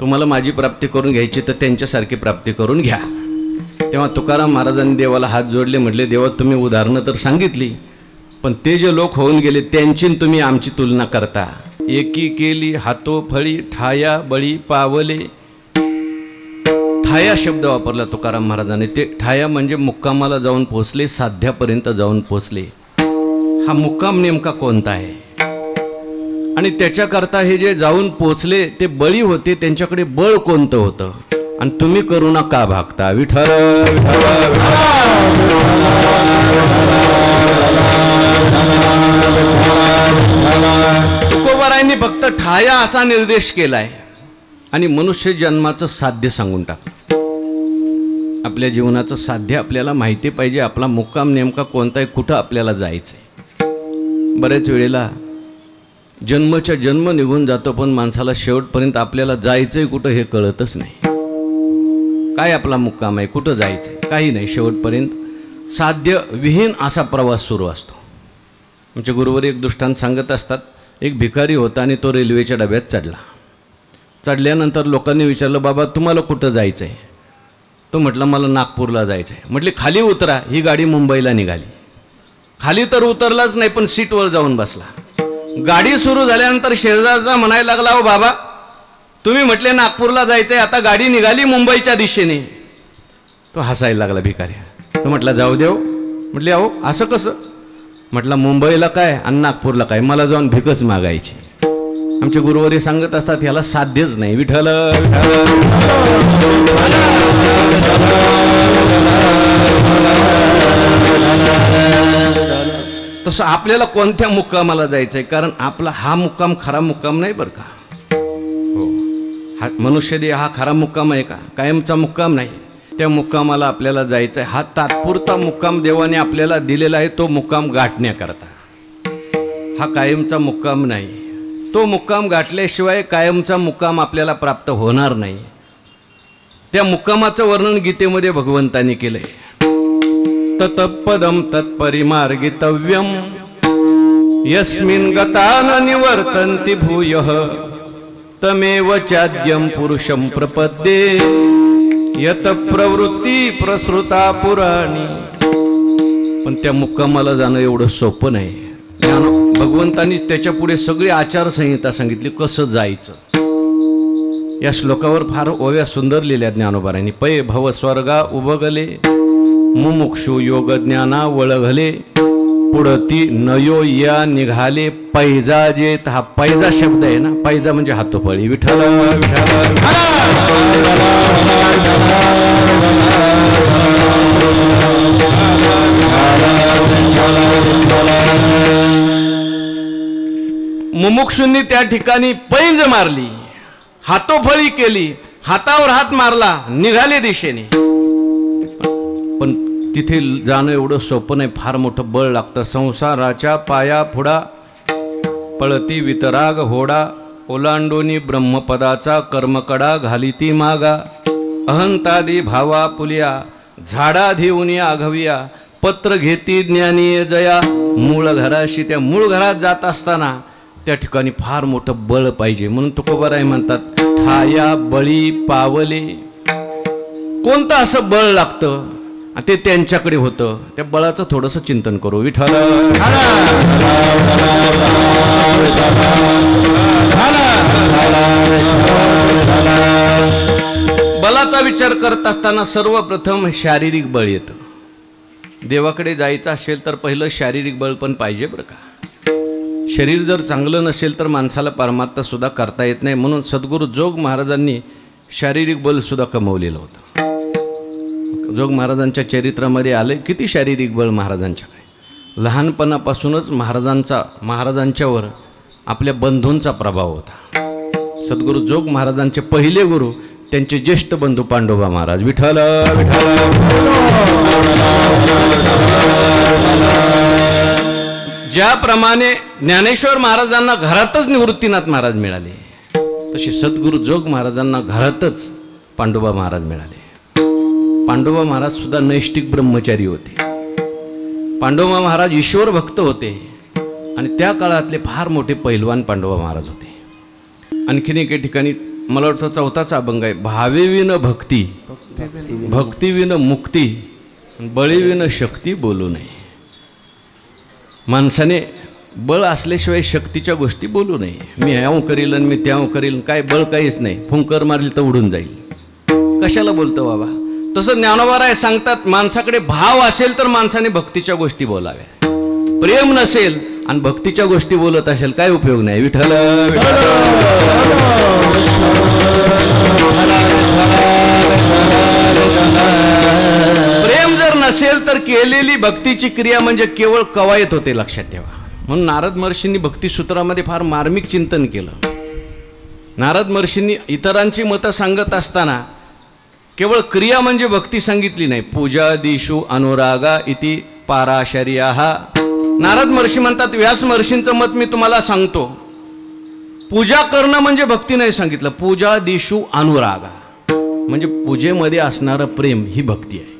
तुम्हाला माझी प्राप्ती करून घ्यायची तर त्यांच्यासारखी प्राप्ती करून घ्या. तेव्हा तुकाराम महाराजांनी देवाला हात जोडले, म्हटले, देवा तुम्ही उदाहरणं तर सांगितली, पण ते जे लोक होऊन गेले त्यांची तुम्ही आमची तुलना करता. एकी केली हातो फळी ठाया बळी पावले. ठाया शब्द वापरला तुकाराम महाराजांनी. ते ठाया म्हणजे मुक्कामाला जाऊन पोचले, साध्यापर्यंत जाऊन पोचले. हा मुक्काम नेमका कोणता आहे? आणि त्याच्याकरता हे जे जाऊन पोचले ते बळी होते, त्यांच्याकडे बळ कोणतं होतं? आणि तुम्ही करुणा का भागता? विठ्ठल तुकोबारायांनी फक्त ठाया असा निर्देश केलाय आणि मनुष्य जन्माचं साध्य सांगून टाकलं. आपल्या जीवनाचं साध्य आपल्याला माहिती पाहिजे, आपला मुक्काम नेमका कोणता आहे, कुठं आपल्याला जायचंय. बऱ्याच वेळेला जन्मच्या जन्म निघून जातो, पण माणसाला शेवटपर्यंत आपल्याला जायचंय कुठं हे कळतच नाही. काय आपला मुक्काम आहे, कुठं जायचंय, काही नाही. शेवटपर्यंत साध्य विहीन असा प्रवास सुरू असतो. आमचे गुरुवर एक दृष्टांत सांगत असतात. एक भिकारी होता आणि तो रेल्वेच्या डब्यात चढला. चढल्यानंतर लोकांनी विचारलं, बाबा तुम्हाला कुठं जायचं आहे? तो म्हटलं, मला नागपूरला जायचं आहे. म्हटले, खाली उतरा. ही गाडी मुंबईला निघाली. खाली तर उतरलाच नाही, पण सीटवर जाऊन बसला. गाडी सुरू झाल्यानंतर शेजारचा म्हणायला लागला, ओ बाबा तुम्ही म्हटले नागपूरला जायचं आहे, आता गाडी निघाली मुंबईच्या दिशेने. तो हसायला लागला भिकारी. तो म्हटला, जाऊ देव. म्हटले, अहो असं कसं? म्हटलं, मुंबईला काय आणि नागपूरला काय, मला जाऊन भिकच मागायची. आमचे गुरुवारी सांगत असतात ह्याला साध्यच नाही. विठ्ठल तसं आपल्याला कोणत्या मुक्कामाला जायचंय, कारण आपला हा मुक्काम खरा मुक्काम नाही बरं का. हो, हा मनुष्य देह हा खरा मुक्काम आहे का? कायमचा मुक्काम नाही. त्या मुक्कामाला आपल्याला जायचं आहे. हा तात्पुरता मुक्काम देवाने आपल्याला दिलेला आहे, तो मुक्काम गाठण्याकरता. हा कायमचा मुक्काम नाही. तो मुक्काम गाठल्याशिवाय कायमचा मुक्काम आपल्याला प्राप्त होणार नाही. त्या मुक्कामाचं वर्णन गीतेमध्ये भगवंतांनी केलंय. तत्पदम तत्परिमार्गितव्यम यस्मिन् गता न निवर्तन्ति भूयः तमेव चाद्यं पुरुषं प्रपद्ये यत प्रवृत्ती प्रसृता पुराणी. पण त्या मुक्कामाला जाणं एवढं सोपं नाही. भगवंतांनी त्याच्या पुढे सगळी आचारसंहिता सांगितली कसं जायचं. या श्लोकावर फार ओव्या सुंदर लिहिल्या ज्ञानोबारांनी. पै भव स्वर्गा उभगले मुमुक्षु योग ज्ञाना वळघले पुढती नयो या निघाले पैजा जेत. हा पैजा शब्द आहे ना, पैजा म्हणजे हातोपळी. विठ्ठल विठ्ठल मुमुक्षुंनी त्या ठिकाणी पैंज मारली, हातोफळी केली, हातावर हात मारला, निघाले दिशेने. पण तिथे जाणं एवढं सोपं नाही, फार मोठं बळ लागतं. संसाराच्या पाया फुडा पळती वितराग होडा ओलांडोनी ब्रह्मपदाचा कर्मकडा घालिती मागा. अहंतादी भावा पुलिया झाडा घेऊनी आघविया पत्र घेती ज्ञानी जया. मूळ घराशी, त्या मूळ घरात जात असताना त्या ठिकाणी फार मोठं बळ पाहिजे. म्हणून तुकोबाराय म्हणतात ठाया बळी पावले. कोणतं असं बळ लागतं ते त्यांच्याकडे होतं. त्या बळाचं थोडंसं चिंतन करू. विठ्ठल बलाचा विचार करत असताना सर्वप्रथम शारीरिक बळ येतं. देवाकडे जायचं असेल तर पहिलं शारीरिक बळ पण पाहिजे बरं का. शरीर जर चांगलं नसेल तर माणसाला परमार्थ सुद्धा करता येत नाही. म्हणून सद्गुरू जोग महाराजांनी शारीरिक बल सुद्धा कमवलेलं होतं. जोग महाराजांच्या चरित्रामध्ये आले किती शारीरिक बळ महाराजांच्याकडे. लहानपणापासूनच महाराजांच्यावर आपल्या बंधूंचा प्रभाव होता. सद्गुरू जोग महाराजांचे पहिले गुरु त्यांचे ज्येष्ठ बंधू पांडोबा महाराज. विठ्ठल विठ्ठल ज्याप्रमाणे ज्ञानेश्वर महाराजांना घरातच निवृत्तीनाथ महाराज मिळाले, तसे सद्गुरू जोग महाराजांना घरातच पांडोबा महाराज मिळाले. पांडोबा महाराज सुद्धा नैष्टिक ब्रह्मचारी होते. पांडोबा महाराज ईश्वर भक्त होते आणि त्या काळातले फार मोठे पैलवान पांडोबा महाराज होते. आणखीन एके ठिकाणी मला वाटतं 4था अभंग आहे. भावेविन भक्ती भक्तीविन मुक्ती बळीविन शक्ती बोलू नये. माणसाने बळ असल्याशिवाय शक्तीच्या गोष्टी बोलू नये. मी ह्याव करील आणि मी त्याव करील, काय बळ काहीच नाही. फुंकर मारली तर उडून जाईल. कशाला बोलतो बाबा. तसं ज्ञानोबाराय सांगतात माणसाकडे भाव असेल तर माणसाने भक्तीच्या गोष्टी बोलाव्या. प्रेम नसेल आणि भक्तीच्या गोष्टी बोलत असेल काय उपयोग नाही. विठ्ठल प्रेम जर नसेल तर केलेली भक्तीची क्रिया म्हणजे केवळ कवायत होते, लक्षात ठेवा. म्हणून नारद महर्षींनी भक्तिसूत्रामध्ये फार मार्मिक चिंतन केलं. नारद महर्षींनी इतरांची मतं सांगत असताना केवळ क्रिया म्हणजे भक्ती सांगितली नाही. पूजा दिशु अनुरागा इति पाराशर्याः. नारद महर्षी म्हणतात व्यास महर्षींचं मत मी तुम्हाला सांगतो. पूजा करणं म्हणजे भक्ती नाही सांगितलं. पूजा दिशु अनुरागा म्हणजे पूजेमध्ये असणारं प्रेम ही भक्ती आहे.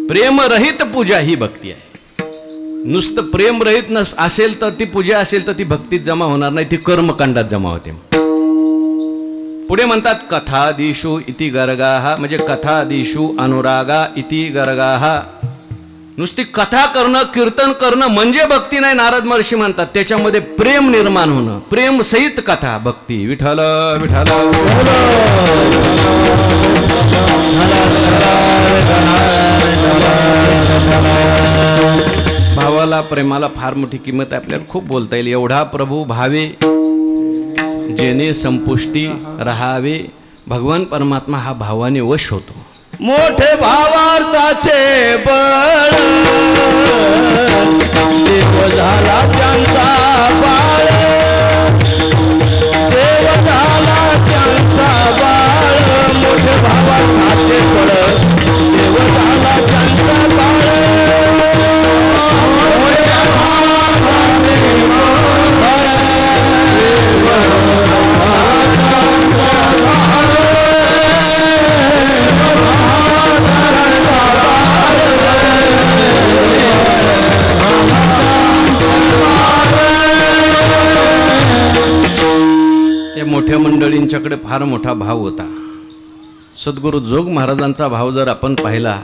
प्रेमरहित पूजा ही भक्ती आहे. नुसतं प्रेमरहित असेल तर ती पूजा असेल तर ती भक्तीत जमा होणार नाही, ती कर्मकांडात जमा होते. पुढे म्हणतात कथादिषु इति गर्गाः म्हणजे कथादिषु अनुरागा इति गर्गाः. नुसती कथा करणं कीर्तन करणं म्हणजे भक्ती नाही. नारद महर्षी म्हणतात त्याच्यामध्ये प्रेम निर्माण होणं, प्रेम सहित कथा भक्ती. विठ्ठल विठ्ठल भावाला प्रेमाला फार मोठी किंमत आहे. आपल्याला खूप बोलता येईल. एवढा प्रभू भावे जेणे संपुष्टी राहावे. भगवान परमात्मा हा भावाने वश होतो. मोठे भावार्थाचे बळ देव झाला त्यांचा बाळ. देव झाला त्यांचा बाळ. मोठे भावार्थाचे बळ देव झाला त्यांचा बाळ. या मोठ्या मंडळींच्याकडे फार मोठा भाव होता. सद्गुरू जोग महाराजांचा भाव जर आपण पाहिला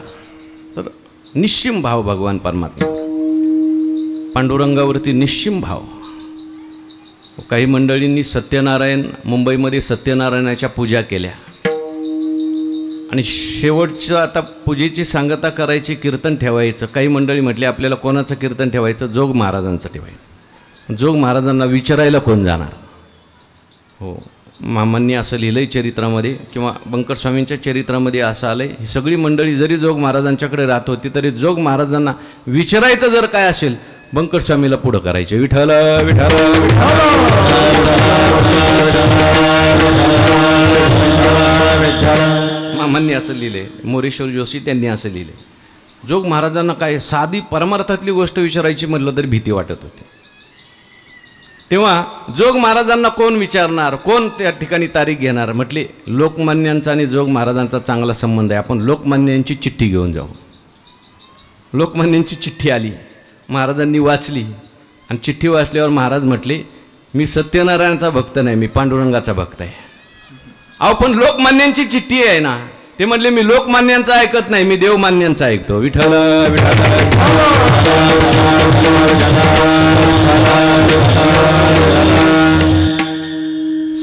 तर निश्चिम भाव भगवान परमात्मा, पांडुरंगावरती निश्चिम भाव. काही मंडळींनी सत्यनारायण, मुंबईमध्ये सत्यनारायणाच्या पूजा केल्या आणि शेवटचं आता पूजेची सांगता करायची, कीर्तन ठेवायचं. काही मंडळी म्हटली आपल्याला कोणाचं कीर्तन ठेवायचं? जोग महाराजांचं ठेवायचं. जोग महाराजांना विचारायला कोण जाणार? हो, मामांनी असं लिहिलंय चरित्रामध्ये किंवा बंकर स्वामींच्या चरित्रामध्ये असं आलंय, ही सगळी मंडळी जरी जोग महाराजांच्याकडे राहत होती तरी जोग महाराजांना विचारायचं जर काय असेल बंकर स्वामीला पुढं करायचे. विठ्ठल विठ्ठल मामांनी असं लिहिलंय, मोरेश्वर जोशी त्यांनी असं लिहिलंय. जोग महाराजांना काय साधी परमार्थातली गोष्ट विचारायची म्हटलं तरी भीती वाटत होती. तेव्हा जोग महाराजांना कोण विचारणार, कोण त्या ठिकाणी तारीख घेणार? म्हटले लोकमान्यांचा आणि जोग महाराजांचा चांगला संबंध आहे, आपण लोकमान्यांची चिठ्ठी घेऊन जाऊ. लोकमान्यांची चिठ्ठी आली, महाराजांनी वाचली आणि चिठ्ठी वाचल्यावर महाराज म्हटले मी सत्यनारायणाचा भक्त नाही, मी पांडुरंगाचा भक्त आहे. अहो पण लोकमान्यांची चिठ्ठी आहे ना. ते म्हटले मी लोकमान्यांचं ऐकत नाही, मी देवमान्यांचं ऐकतो. विठ्ठल विठ्ठल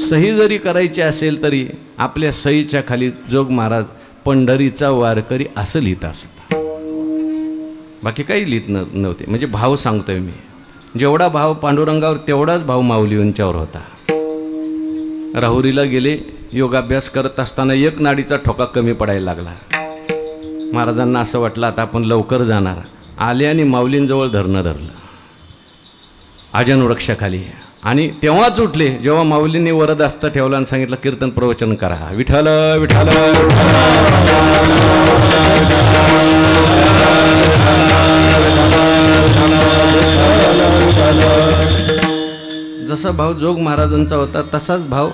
सही जरी करायची असेल तरी आपल्या सहीच्या खाली जोग महाराज पंढरीचा वारकरी असं लिहित असत, बाकी काही लिहित नव्हते. म्हणजे भाव सांगतोय मी, जेवढा भाव पांडुरंगावर तेवढाच भाव माऊलींच्यावर होता. राहुरीला गेले, योगाभ्यास करत असताना एक नाडीचा ठोका कमी पडायला लागला. महाराजांना असं वाटलं आता आपण लवकर जाणार. आले आणि माऊलींजवळ धरणं धरलं आजन वृक्षाखाली. आणि तेव्हाच उठले जेव्हा माऊलींनी वरदहस्त ठेवला आणि सांगितलं कीर्तन प्रवचन करा. विठ्ठल विठ्ठल जसा भाव जोग महाराजांचा होता तसाच भाव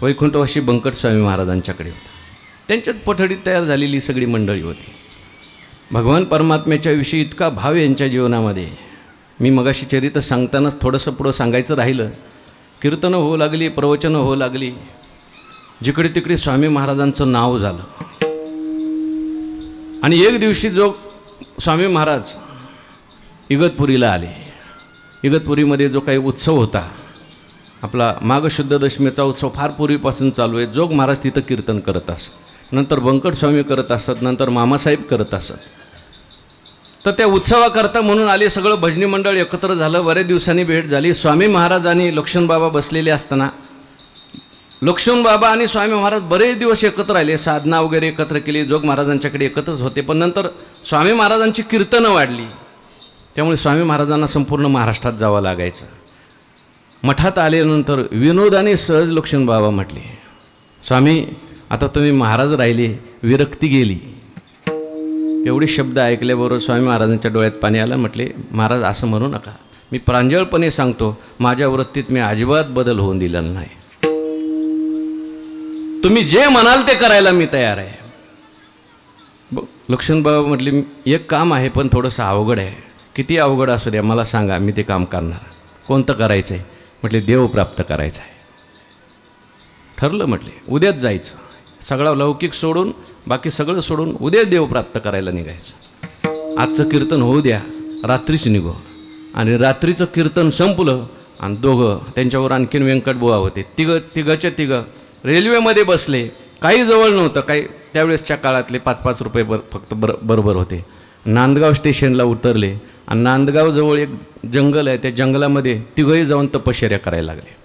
वैकुंठवासी बंकट स्वामी महाराजांच्याकडे होता. त्यांच्यात पठडीत तयार झालेली सगळी मंडळी होती. भगवान परमात्म्याच्या विषयी इतका भाव यांच्या जीवनामध्ये. मी मगाशी चरित्र सांगतानाच थोडंसं पुढं सांगायचं राहिलं. कीर्तनं होऊ लागली, प्रवचनं होऊ लागली, जिकडे तिकडे स्वामी महाराजांचं नाव झालं. आणि एक दिवशी जो स्वामी महाराज इगतपुरीला आले. इगतपुरीमध्ये जो काही उत्सव होता, आपला माघ शुद्ध दशमीचा उत्सव फार पूर्वीपासून चालू आहे. जोग महाराज तिथं कीर्तन करत असत, नंतर बंकट स्वामी करत असत, नंतर मामासाहेब करत असत. तर त्या उत्सवाकरता म्हणून आले, सगळं भजनी मंडळ एकत्र झालं. बऱ्याच दिवसांनी भेट झाली. स्वामी महाराज आणि लक्ष्मणबाबा बसलेले असताना लक्ष्मणबाबा आणि स्वामी महाराज बरेच दिवस एकत्र राहिले, साधना वगैरे एकत्र केली, जोग महाराजांच्याकडे एकत्रच होते. पण नंतर स्वामी महाराजांची कीर्तनं वाढली, त्यामुळे स्वामी महाराजांना संपूर्ण महाराष्ट्रात जावं लागायचं. मठात आल्यानंतर विनोदाने सहज लक्ष्मणबाबा म्हटले, स्वामी आता तुम्ही महाराज राहिले, विरक्ती गेली. एवढे शब्द ऐकल्याबरोबर स्वामी महाराजांच्या डोळ्यात पाणी आलं. म्हटले महाराज असं म्हणू नका, मी प्रांजळपणे सांगतो माझ्या वृत्तीत मी अजिबात बदल होऊन दिलेला नाही. तुम्ही जे म्हणाल ते करायला मी तयार आहे. लक्ष्मणबाबा म्हटले एक काम आहे पण थोडंसं अवघड आहे. किती अवघड असू द्या मला सांगा, मी ते काम करणार. कोणतं करायचं आहे? म्हटले देव प्राप्त करायचं आहे. ठरलं. म्हटले उद्याच जायचं, सगळा लौकिक सोडून बाकी सगळं सोडून उद्या देव प्राप्त करायला निघायचं. आजचं कीर्तन होऊ द्या, रात्रीच निघो. आणि रात्रीचं कीर्तन संपलं आणि दोघं, त्यांच्यावर आणखीन व्यंकटबुवा होते, तिघच्या तिघं रेल्वेमध्ये बसले. काही जवळ नव्हतं, काही त्यावेळेसच्या काळातले 5-5 रुपये फक्त बरोबर होते. नांदगाव स्टेशनला उतरले आणि नांदगावजवळ एक जंगल आहे, त्या जंगलामध्ये तिघंही जाऊन तपश्चर्या करायला लागले.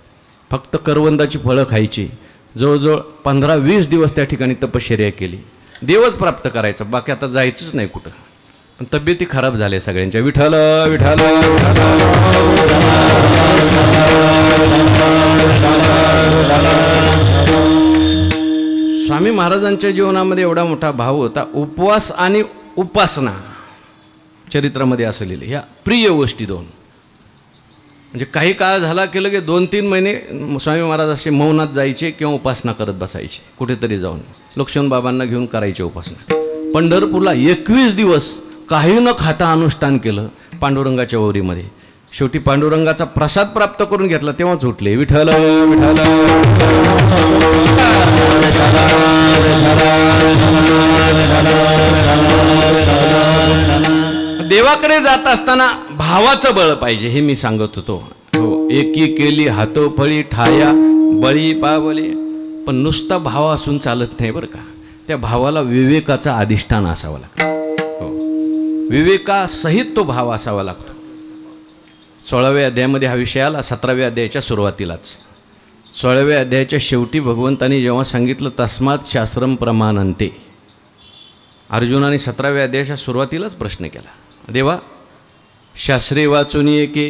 फक्त करवंदाची फळं खायची. जवळजवळ 15-20 दिवस त्या ठिकाणी तपश्चर्या केली. देवच प्राप्त करायचं, बाकी आता जायचंच नाही कुठं. पण तब्येती खराब झाल्या सगळ्यांच्या. विठ्ठल विठ्ठल स्वामी महाराजांच्या जीवनामध्ये एवढा मोठा भाव होता. उपवास आणि उपासना चरित्रामध्ये असं लिहिलं, ह्या प्रिय गोष्टी दोन. म्हणजे काही काळ झाला की लगे 2-3 महिने स्वामी महाराज असे मौनात जायचे किंवा उपासना करत बसायचे. कुठेतरी जाऊन लक्ष्मण बाबांना घेऊन करायचे उपासना. पंढरपूरला 21 दिवस काही न खाता अनुष्ठान केलं पांडुरंगाच्या ओरीमध्ये. शेवटी पांडुरंगाचा प्रसाद प्राप्त करून घेतला तेव्हाच उठले. विठ्ठल विठ्ठल देवाकडे जात असताना भावाचं बळ पाहिजे, हे मी सांगत होतो. हो, एकी केली हातोफळी ठाया बळी पावले. पण नुसता भाव असून चालत नाही बरं का. त्या भावाला विवेकाचा अधिष्ठान असावं लागतं. हो, विवेकासहित तो भाव असावा लागतो. 16व्या अध्यायामध्ये हा विषय आला. 17व्या अध्यायाच्या सुरुवातीलाच. 16व्या अध्यायाच्या शेवटी भगवंतांनी जेव्हा सांगितलं तस्मात् शास्त्रम प्रमाणन्ते, अर्जुनाने 17व्या अध्यायाच्या सुरुवातीलाच प्रश्न केला, देवा शास्त्रे वाचून एके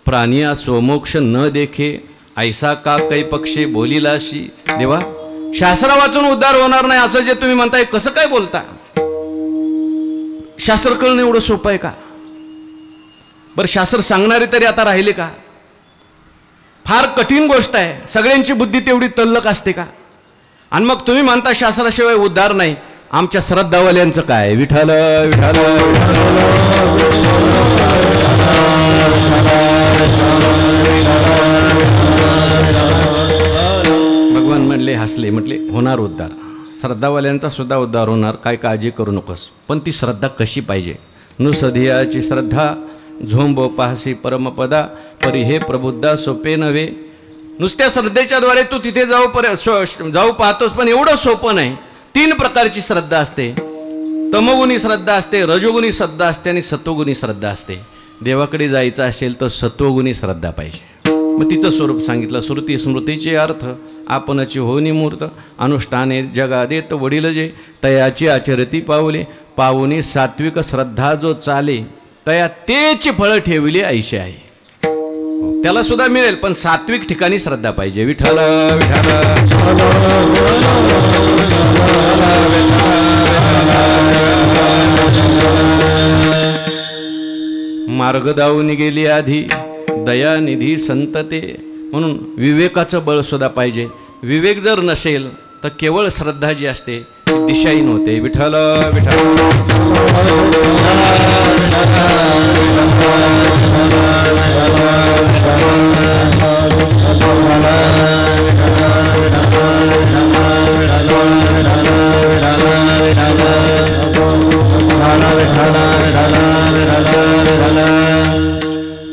प्राणिया स्वमोक्ष न देखे ऐसा का कै पक्षे बोलिलाशी. देवा शास्त्र वाचून उद्धार होणार नाही असं जे तुम्ही म्हणताय, कसं काय बोलता? शास्त्र कळणं एवढं सोपं आहे का? बरं शास्त्र सांगणारे तरी आता राहिले का? फार कठीण गोष्ट आहे. सगळ्यांची बुद्धी तेवढी तल्लक असते का? आणि मग तुम्ही म्हणता शास्त्राशिवाय उद्धार नाही. आमच्या श्रद्धावाल्यांचं काय? विठ्ठल विठ्ठल भगवान म्हणले, हसले, म्हटले होणार उद्धार. श्रद्धावाल्यांचा सुद्धा उद्धार होणार, काय काळजी करू नकोस. पण ती श्रद्धा कशी पाहिजे? नुसधियाची श्रद्धा झोंबो पाहसी परमपदा परी हे प्रबुद्धा सोपे नव्हे. नुसत्या श्रद्धेच्या द्वारे तू तिथे जाऊ पाहतोस, पण एवढं सोपं नाही. 3 प्रकारची श्रद्धा असते. तमोगुणी श्रद्धा असते, रजोगुणी श्रद्धा असते आणि सत्वगुणी श्रद्धा असते. देवाकडे जायचं असेल तर सत्वगुणी श्रद्धा पाहिजे. मग तिचं स्वरूप सांगितलं. श्रुती स्मृतीचे अर्थ आपणची होनी मूर्त अनुष्ठाने जगा देत वडील जे तयाची आचरती पावले पावनी सात्विक श्रद्धा जो चाले तया तेची फळं ठेवली ऐशी आहे. त्याला सुद्धा मिळेल, पण सात्विक ठिकाणी श्रद्धा पाहिजे. विठ्ठल विठ्ठल मार्ग दावून गेली आधी दयानिधी संतते. म्हणून विवेकाचं बळ सुद्धा पाहिजे. विवेक जर नसेल तर केवळ श्रद्धा जी असते ती दिशाहीन होते. विठ्ठल विठ्ठल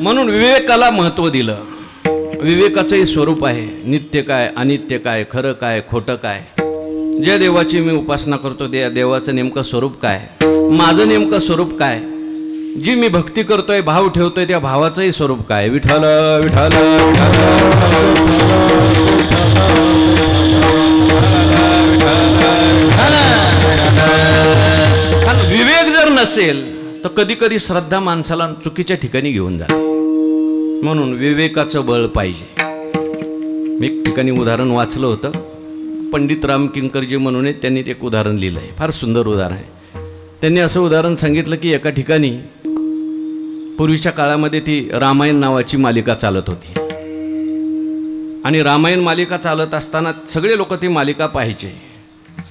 म्हणून विवेकाला महत्त्व दिलं. विवेकाचंही स्वरूप आहे. नित्य काय, अनित्य काय, खरं काय, खोटं काय. ज्या देवाची मी उपासना करतो त्या देवाचं नेमकं स्वरूप काय, माझं नेमकं स्वरूप काय, जी मी भक्ती करतोय, भाव ठेवतोय, त्या भावाचंही स्वरूप काय. विठ्ठल विठ्ठल विवेक जर नसेल तर कधी कधी श्रद्धा माणसाला चुकीच्या ठिकाणी घेऊन जाते. म्हणून विवेकाचं बळ पाहिजे. मी एक ठिकाणी उदाहरण वाचलं होतं. पंडित राम किंकरजी म्हणून त्यांनी एक उदाहरण लिहिलं आहे. फार सुंदर उदाहरण आहे. त्यांनी असं उदाहरण सांगितलं की एका ठिकाणी पूर्वीच्या काळामध्ये ती रामायण नावाची मालिका चालत होती. आणि रामायण मालिका चालत असताना सगळे लोक ती मालिका पाहायचे.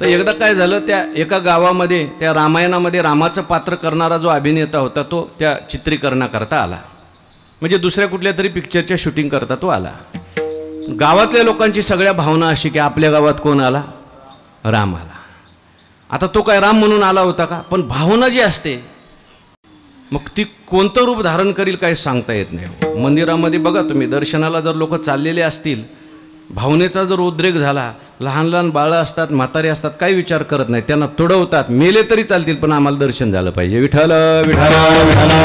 तर एकदा काय झालं, त्या एका गावामध्ये त्या रामायणामध्ये रामाचं पात्र करणारा जो अभिनेता होता तो त्या चित्रीकरणाकरता आला. म्हणजे दुसऱ्या कुठल्या तरी पिक्चरच्या शूटिंग करता तो आला. गावातल्या लोकांची सगळ्या भावना अशी की आपल्या गावात कोण आला? राम आला. आता तो काय राम म्हणून आला होता का? पण भावना जी असते मग ती कोणतं रूप धारण करील काय सांगता येत नाही. मंदिरामध्ये बघा तुम्ही, दर्शनाला जर लोक चाललेले असतील, भावनेचा जर उद्रेक झाला, लहान लहान बाळं असतात, म्हातारे असतात, काही विचार करत नाही, त्यांना तुडवतात. मेले तरी चालतील पण आम्हाला दर्शन झालं पाहिजे. विठ्ठल विठ्ठल विठ्ठल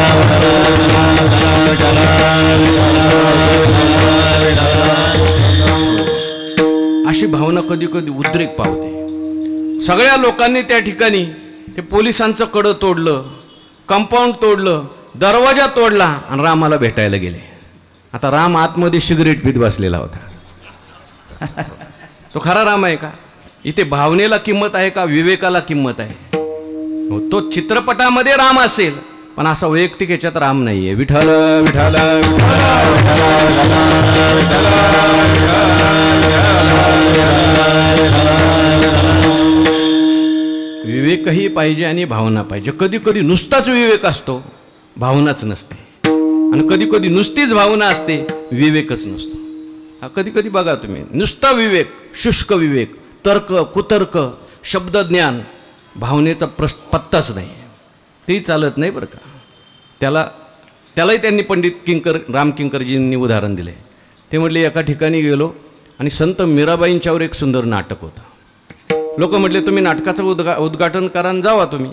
अशी भावना कधी कधी उद्रेक पावते. सगळ्या लोकांनी त्या ठिकाणी ते पोलिसांचं कडं तोडलं, कंपाऊंड तोडलं, दरवाजा तोडला आणि रामाला भेटायला गेले. आता राम आतमध्ये सिगरेट पीत बसलेला होता. तो खरा राम आहे का? इथे भावनेला किंमत आहे का विवेकाला किंमत आहे? तो चित्रपटामध्ये राम असेल पण असा वैयक्तिक याच्यात राम नाहीये. विठ्ठल विठ्ठल विवेकही पाहिजे आणि भावना पाहिजे. कधी कधी नुसताच विवेक असतो, भावनाच नसते, आणि कधी कधी नुसतीच भावना असते, विवेकच नसतो. हा कधी कधी बघा तुम्ही, नुसता विवेक, शुष्क विवेक, तर्क कुतर्क, शब्दज्ञान, भावनेचा पत्ताच नाही, तेही चालत नाही बरं का. त्यालाही त्यांनी पंडित रामकिंकरजींनी उदाहरण दिले. ते म्हटले एका ठिकाणी गेलो आणि संत मीराबाईंच्यावर एक सुंदर नाटक होतं. लोक म्हटले तुम्ही नाटकाचं उद्घाटन करा आणि जावा तुम्ही.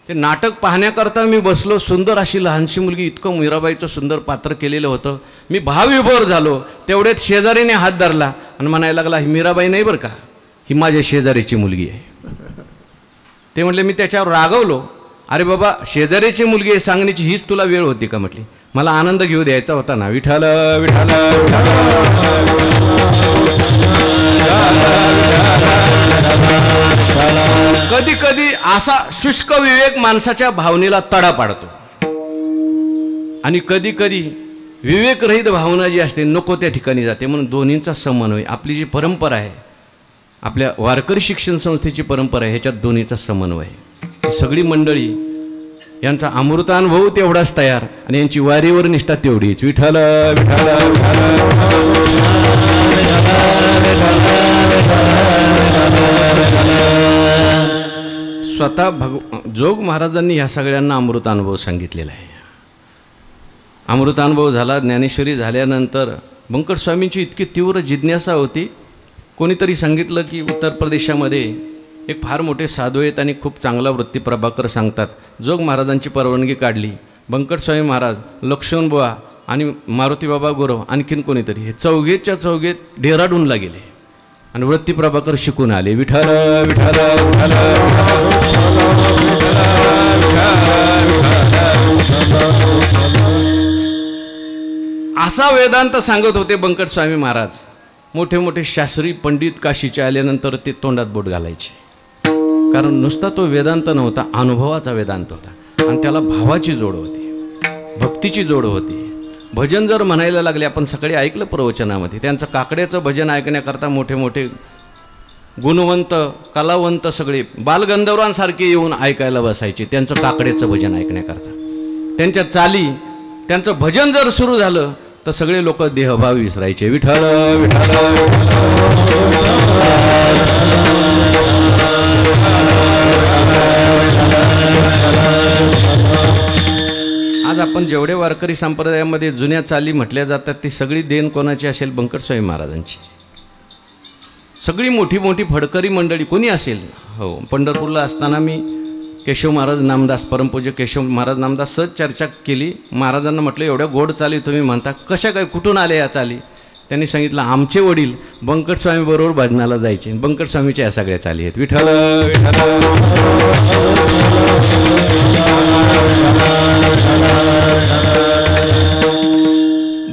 ते नाटक पाहण्याकरता मी बसलो. सुंदर अशी लहानशी मुलगी, इतकं मीराबाईचं सुंदर पात्र केलेलं होतं. मी भावविभोर झालो. तेवढ्यात शेजारीने हात धरला आणि म्हणायला लागला, ही मीराबाई नाही बरं का, ही माझ्या शेजारीची मुलगी आहे. ते म्हटले, मी त्याच्यावर रागवलो. अरे बाबा, शेजारीची मुलगी आहे सांगण्याची हीच तुला वेळ होती का? म्हटली, मला आनंद घेऊ द्यायचा होता ना. विठ्ठल विठ्ठल कधी कधी असा शुष्क विवेक माणसाच्या भावनेला तडा पाडतो, आणि कधी कधी विवेकरहित भावना जी असते नको त्या ठिकाणी जाते. म्हणून दोन्हींचा समन्वय, आपली जी परंपरा आहे, आपल्या वारकरी शिक्षण संस्थेची परंपरा आहे, ह्याच्यात दोन्हीचा समन्वय आहे. सगळी मंडळी यांचा अमृतानुभव तेवढाच तयार आणि यांची वारीवर निष्ठा तेवढीच. विठ्ठल विठ्ठल स्वतः जोग महाराजांनी ह्या सगळ्यांना अमृतानुभव सांगितलेला आहे. अमृतानुभव झाला. ज्ञानेश्वरी झाल्यानंतर बंकट स्वामींची इतकी तीव्र जिज्ञासा होती. कोणीतरी सांगितलं की उत्तर प्रदेशामध्ये एक फार मोठे साधू आहेत आणि खूप चांगला वृत्ती प्रभाकर सांगतात. जोग महाराजांची परवानगी काढली. बंकट स्वामी महाराज, लक्ष्मणबुवा आणि मारुती बाबा गुरव, आणखीन कोणीतरी, हे चौघेच्या चौघेत डेहराडूनला गेले आणि वृत्ती प्रभाकर शिकून आले. विठ्ठल विठ्ठल असा वेदांत सांगत होते बंकट स्वामी महाराज. मोठे मोठे शास्त्री पंडित काशीचे आल्यानंतर ते तोंडात बोट घालायचे, कारण नुसता तो वेदांत नव्हता, अनुभवाचा वेदांत होता. आणि त्याला भावाची जोड होती, भक्तीची जोड होती. भजन जर म्हणायला लागले, आपण सकाळी ऐकलं प्रवचनामध्ये, त्यांचं काकड्याचं भजन ऐकण्याकरता मोठे मोठे गुणवंत कलावंत सगळे बालगंधर्वांसारखे येऊन ऐकायला बसायचे त्यांचं काकड्याचं भजन ऐकण्याकरता. त्यांच्या चाली, त्यांचं भजन जर सुरू झालं तर सगळे लोक देहभाव विसरायचे. विठ्ठल विठ्ठल आज आपण जेवढे वारकरी संप्रदायामध्ये जुन्या चाली म्हटल्या जातात ती सगळी देण कोणाची असेल? बंकट स्वामी महाराजांची. सगळी मोठी मोठी फडकरी मंडळी कोणी असेल. हो, पंढरपूरला असताना मी केशव महाराज नामदास, परमपूज्य केशव महाराज नामदास सहज चर्चा केली. महाराजांना म्हटलं, एवढ्या गोड चाली तुम्ही म्हणता, कशा काय, कुठून आल्या या चाली? त्यांनी सांगितलं, आमचे वडील बंकट स्वामी बरोबर भजनाला जायचे, बंकट स्वामीच्या या सगळ्या चाली आहेत. विठ्ठल विठ्ठल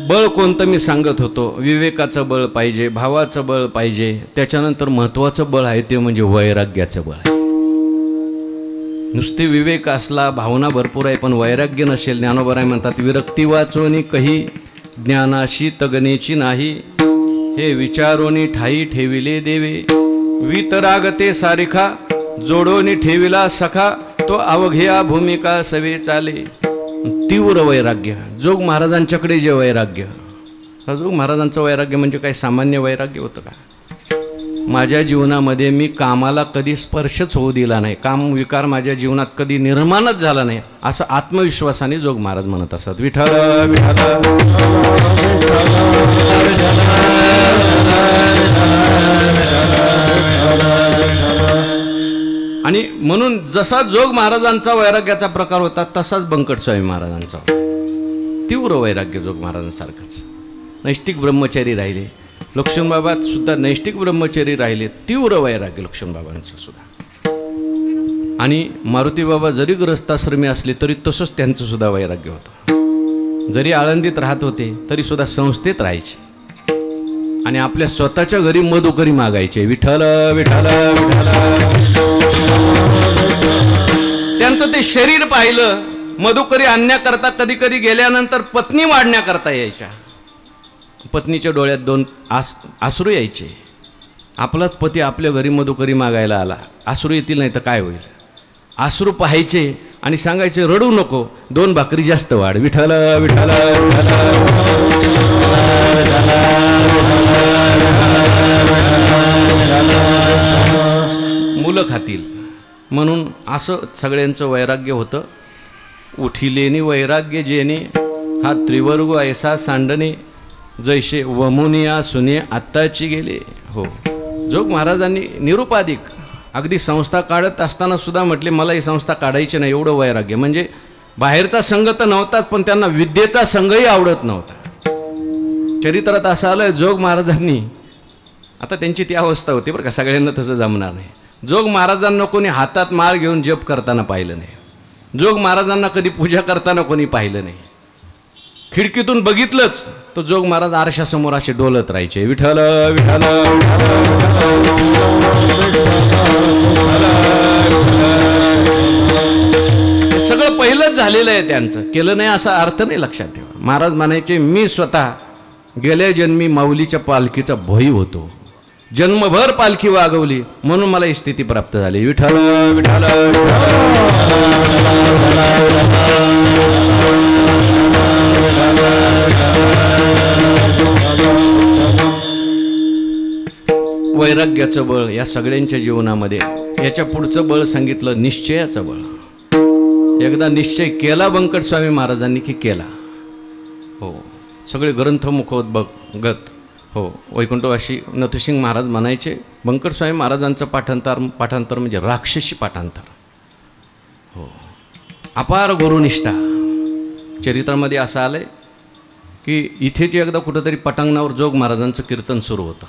बळ कोणतं मी सांगत होतो, विवेकाचं बळ पाहिजे, भावाचं बळ पाहिजे. त्याच्यानंतर महत्त्वाचं बळ आहे ते म्हणजे वैराग्याचं बळ आहे. नुसते विवेक असला, भावना भरपूर आहे, पण वैराग्य नसेल, ज्ञानोबराय म्हणतात, विरक्ती वाचोनी कही ज्ञानाशी तगनेची नाही, हे विचारोनी ठाई ठेविले देवे, वितरागते सारिखा जोडोनी ठेविला सखा, तो अवघ्या भूमिका सवे चाले. तीव्र वैराग्य, जोग महाराजांच्याकडे जे वैराग्य, जोग महाराजांचं वैराग्य म्हणजे काय सामान्य वैराग्य होतं का? माझ्या जीवनामध्ये मी कामाला कधी स्पर्शच होऊ दिला नाही, काम विकार माझ्या जीवनात कधी निर्माणच झाला नाही, असं आत्मविश्वासाने जोग महाराज म्हणत असत. विठ्ठल विठ्ठल आणि म्हणून जसा जोग महाराजांचा वैराग्याचा प्रकार होता तसाच बंकट स्वामी महाराजांचा तीव्र वैराग्य जोग महाराजांसारखंच. नैष्टिक ब्रह्मचारी राहिले. लक्ष्मणबाबा सुद्धा नैष्टिक ब्रह्मचारी राहिले, तीव्र वैराग्य लक्ष्मणबाबांचं सुद्धा. आणि मारुतीबाबा जरी गृहस्थाश्रमी असले तरी तसंच त्यांचं सुद्धा वैराग्य होतं. जरी आळंदीत राहत होते तरी सुद्धा संस्थेत राहायचे आणि आपल्या स्वतःच्या घरी मधुकरी मागायचे, विठ्ठल विठ्ठल विठ्ठल. त्यांचं ते शरीर पाहिलं, मधुकरी आणण्याकरता कधी कधी गेल्यानंतर पत्नी वाढण्याकरता यायच्या. पत्नीच्या डोळ्यात दोन आसरू यायचे. आपलाच पती आपल्या घरी मधुकरी मागायला आला, आसरू येतील नाही तर काय होईल. आसरू पाहायचे आणि सांगायचे रडू नको, 2 भाकरी जास्त वाढ, विठ्ठल विठ्ठल मुलं खातील म्हणून. असं सगळ्यांचं वैराग्य होतं. उठिलेनी वैराग्य जेणे हा त्रिवर्ग ऐसा सांडणे, जैसे वमुनिया सुने आत्ताची गेले. हो, जोग महाराजांनी निरुपाधिक अगदी संस्था काढत असताना सुद्धा म्हटले मला ही संस्था काढायची नाही, एवढं वैराग्य. म्हणजे बाहेरचा संघ तर नव्हताच, पण त्यांना विद्येचा संघही आवडत नव्हता. चरित्रात असं आलं, जोग महाराजांनी, आता त्यांची ती अवस्था होती बरं का, सगळ्यांना तसं जमणार नाही. जोग महाराजांना कोणी हातात माळ घेऊन जप करताना पाहिलं नाही. जोग महाराजांना कधी पूजा करताना कोणी पाहिलं नाही. खिडकीतून बघितलंच तो जोग महाराज आरशासमोर असे डोलत राहायचे, विठ्ठल विठ्ठल. सगळं पहिलंच झालेलं आहे त्यांचं, केलं नाही असा अर्थ नाही, लक्षात ठेवा. महाराज म्हणायचे मी स्वतः गेल्या जन्मी माऊलीच्या पालखीचा भोई होतो, जन्मभर पालखी वागवली म्हणून मला ही स्थिती प्राप्त झाली, विठ्ठल विठ्ठल. वैराग्याचं बळ या सगळ्यांच्या जीवनामध्ये. याच्या पुढचं बळ सांगितलं निश्चयाचं बळ. एकदा निश्चय केला बंकट स्वामी महाराजांनी की केला. हो, सगळे ग्रंथ मुखोद्भगत. हो, वैकुंठवासी नथुसिंग महाराज म्हणायचे बंकट स्वामी महाराजांचं पाठांतर म्हणजे राक्षसी पाठांतर. हो, अपार गुरुनिष्ठा. चरित्रामध्ये असं आलंय की इथेच एकदा कुठंतरी पटांगणावर जोग महाराजांचं कीर्तन सुरू होतं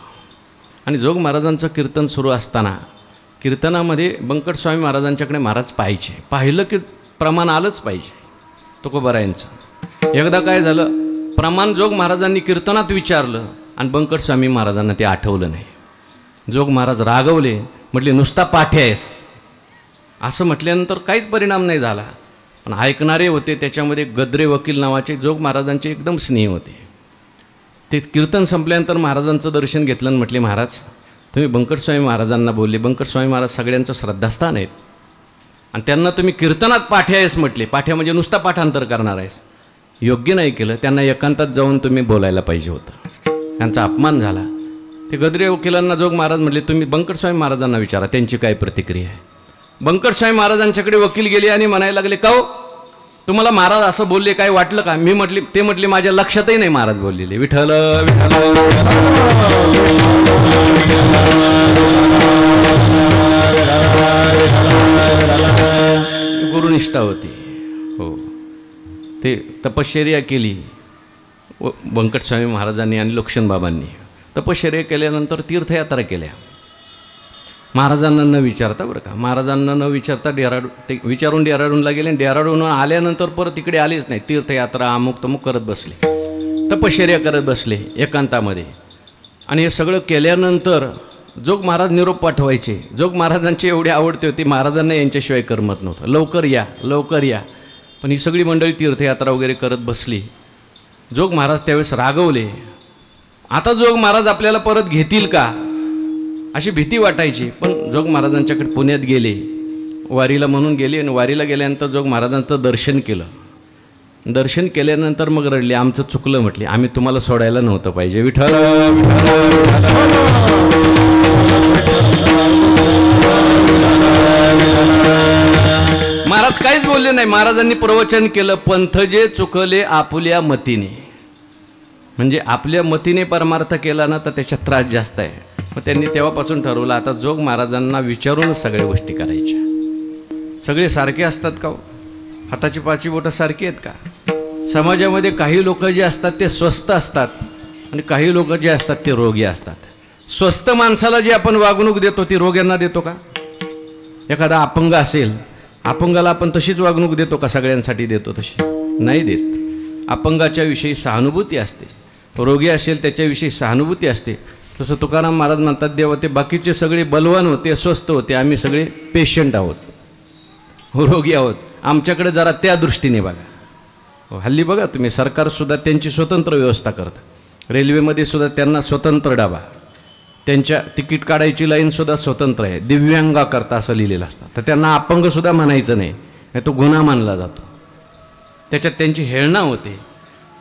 आणि जोग महाराजांचं कीर्तन सुरू असताना कीर्तनामध्ये बंकट स्वामी महाराजांच्याकडे महाराज पाहायचे. पाहिलं की प्रमाण आलंच पाहिजे तुकोबारायांचं. एकदा काय झालं, प्रमाण जोग महाराजांनी कीर्तनात विचारलं आणि बंकट स्वामी महाराजांना ते आठवलं नाही. जोग महाराज रागवले, म्हटले नुसता पाठी आहेस. असं म्हटल्यानंतर काहीच परिणाम नाही झाला. पण ऐकणारे होते, त्याच्यामध्ये गद्रे वकील नावाचे जोग महाराजांचे एकदम स्नेह होते. ते कीर्तन संपल्यानंतर महाराजांचं दर्शन घेतलं आणि म्हटले महाराज तुम्ही बंकट स्वामी महाराजांना बोलले. बंकट स्वामी महाराज सगळ्यांचं श्रद्धास्थान आहेत आणि त्यांना तुम्ही कीर्तनात पाठ्या आहेस म्हटले. पाठ्या म्हणजे नुसता पाठांतर करणार आहेस, योग्य नाही केलं. त्यांना एकांतात जाऊन तुम्ही बोलायला पाहिजे होतं, त्यांचा अपमान झाला. ते गद्रे वकिलांना जोग महाराज म्हटले तुम्ही बंकट स्वामी महाराजांना विचारा त्यांची काय प्रतिक्रिया आहे. बंकट स्वामी महाराजांच्याकडे वकील गेले आणि म्हणायला लागले का हो तुम्हाला महाराज असं बोलले, काय वाटलं का? मी म्हटले, ते म्हटले माझ्या लक्षातही नाही महाराज बोललेले, विठ्ठल विठ्ठल. गुरुनिष्ठा होती. हो, ते तपश्चर्या केली बंकट स्वामी महाराजांनी आणि लक्ष्मणबाबांनी. तपश्चर्या केल्यानंतर तीर्थयात्रा केल्या महाराजांना न विचारता, बरं का. महाराजांना न विचारता ते विचारून डेहराडूनला गेले. डेहराडून आल्यानंतर परत तिकडे आलेच नाही. तीर्थयात्रा अमुक तमुक करत बसले, तपश्चर्या करत बसले एकांतामध्ये. आणि हे सगळं केल्यानंतर जोग महाराज निरोप पाठवायचे. जोग महाराजांची एवढी आवडते होती, महाराजांना यांच्याशिवाय करमत नव्हतं. लवकर या लवकर या. पण ही सगळी मंडळी तीर्थयात्रा वगैरे करत बसली. जोग महाराज त्यावेळेस रागवले. आता जोग महाराज आपल्याला परत घेतील का अशी भीती वाटायची. पण जोग महाराजांच्याकडे पुण्यात गेले, वारीला म्हणून गेले. आणि वारीला गेल्यानंतर जोग महाराजांचं दर्शन केलं. दर्शन केल्यानंतर मग रडले, आमचं चुकलं म्हटले, आम्ही तुम्हाला सोडायला नव्हतं पाहिजे, विठ्ठल. महाराज काहीच बोलले नाही. महाराजांनी प्रवचन केलं, पंथ जे चुकले आपुल्या मतीने. म्हणजे आपल्या मतीने परमार्थ केला ना तर त्याच्यात त्रास जास्त आहे. मग त्यांनी तेव्हापासून ठरवलं आता जोग महाराजांना विचारूनच सगळ्या गोष्टी करायच्या. सगळे सारखे असतात का? हाताची 5 बोटं सारखी आहेत का? समाजामध्ये काही लोक जे असतात ते स्वस्त असतात आणि काही लोक जे असतात ते रोगी असतात. स्वस्त माणसाला जी आपण वागणूक देतो ती रोग्यांना देतो का? एखादा अपंग असेल, अपंगाला आपण तशीच वागणूक देतो का? सगळ्यांसाठी देतो तशी नाही देत. अपंगाच्या विषयी सहानुभूती असते, रोगी असेल त्याच्याविषयी सहानुभूती असते. तसं तुकाराम महाराज म्हणतात, देवा ते बाकीचे सगळे बलवान होते, स्वस्थ होते, आम्ही सगळे पेशंट आहोत, रोगी आहोत. आमच्याकडे जरा त्या दृष्टीने बघा. हल्ली बघा तुम्ही, सरकारसुद्धा त्यांची स्वतंत्र व्यवस्था करतं. रेल्वेमध्ये सुद्धा त्यांना स्वतंत्र डबा, त्यांच्या तिकीट काढायची लाईनसुद्धा स्वतंत्र आहे, दिव्यांगाकरता असं लिहिलेलं असतं. तर त्यांना अपंगसुद्धा म्हणायचं नाही, तो गुन्हा मानला जातो. त्याच्यात त्यांची हेळणा होते.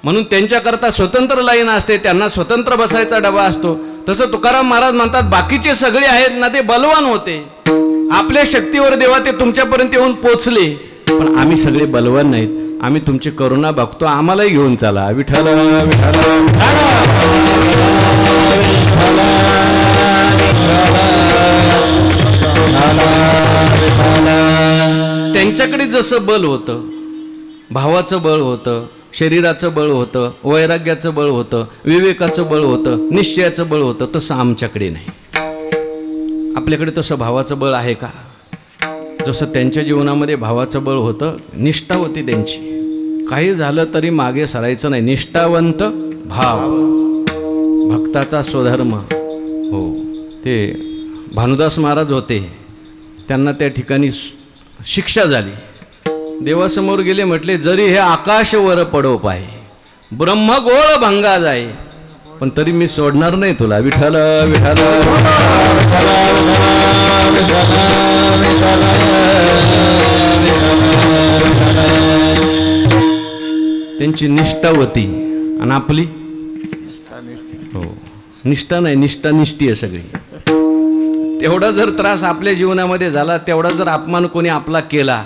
म्हणून त्यांच्याकरता स्वतंत्र लाईन असते, त्यांना स्वतंत्र बसायचा डबा असतो. तसं तुकाराम महाराज म्हणतात, बाकीचे सगळे आहेत ना ते बलवान होते, आपल्या शक्तीवर देवा ते तुमच्यापर्यंत येऊन पोचले, पण आम्ही सगळे बलवान नाहीत. आम्ही तुमची करुणा बघतो, आम्हालाही घेऊन चला. विठ्ठल विठ्ठल. त्यांच्याकडे जसं बल होतं, भावाचं बळ होतं, शरीराचं बळ होतं, वैराग्याचं बळ होतं, विवेकाचं बळ होतं, निश्चयाचं बळ होतं, तसं आमच्याकडे नाही. आपल्याकडे तसं भावाचं बळ आहे का? जसं त्यांच्या जीवनामध्ये भावाचं बळ होतं, निष्ठा होती त्यांची, काही झालं तरी मागे सरायचं नाही. निष्ठावंत भाव, भक्ताचा स्वधर्म. हो, ते भानुदास महाराज होते, त्यांना त्या ठिकाणी शिक्षा झाली. देवासमोर गेले, म्हटले जरी हे आकाश वर पडो पाय, ब्रह्मगोळ भंगा जाय, पण तरी मी सोडणार नाही तुला. विठ्ठल विठ्ठल. त्यांची निष्ठा होती आणि आपली हो निष्ठा नाही, निष्ठा निष्ठी आहे सगळी. तेवढा जर त्रास आपल्या जीवनामध्ये झाला, तेवढा जर अपमान कोणी आपला केला,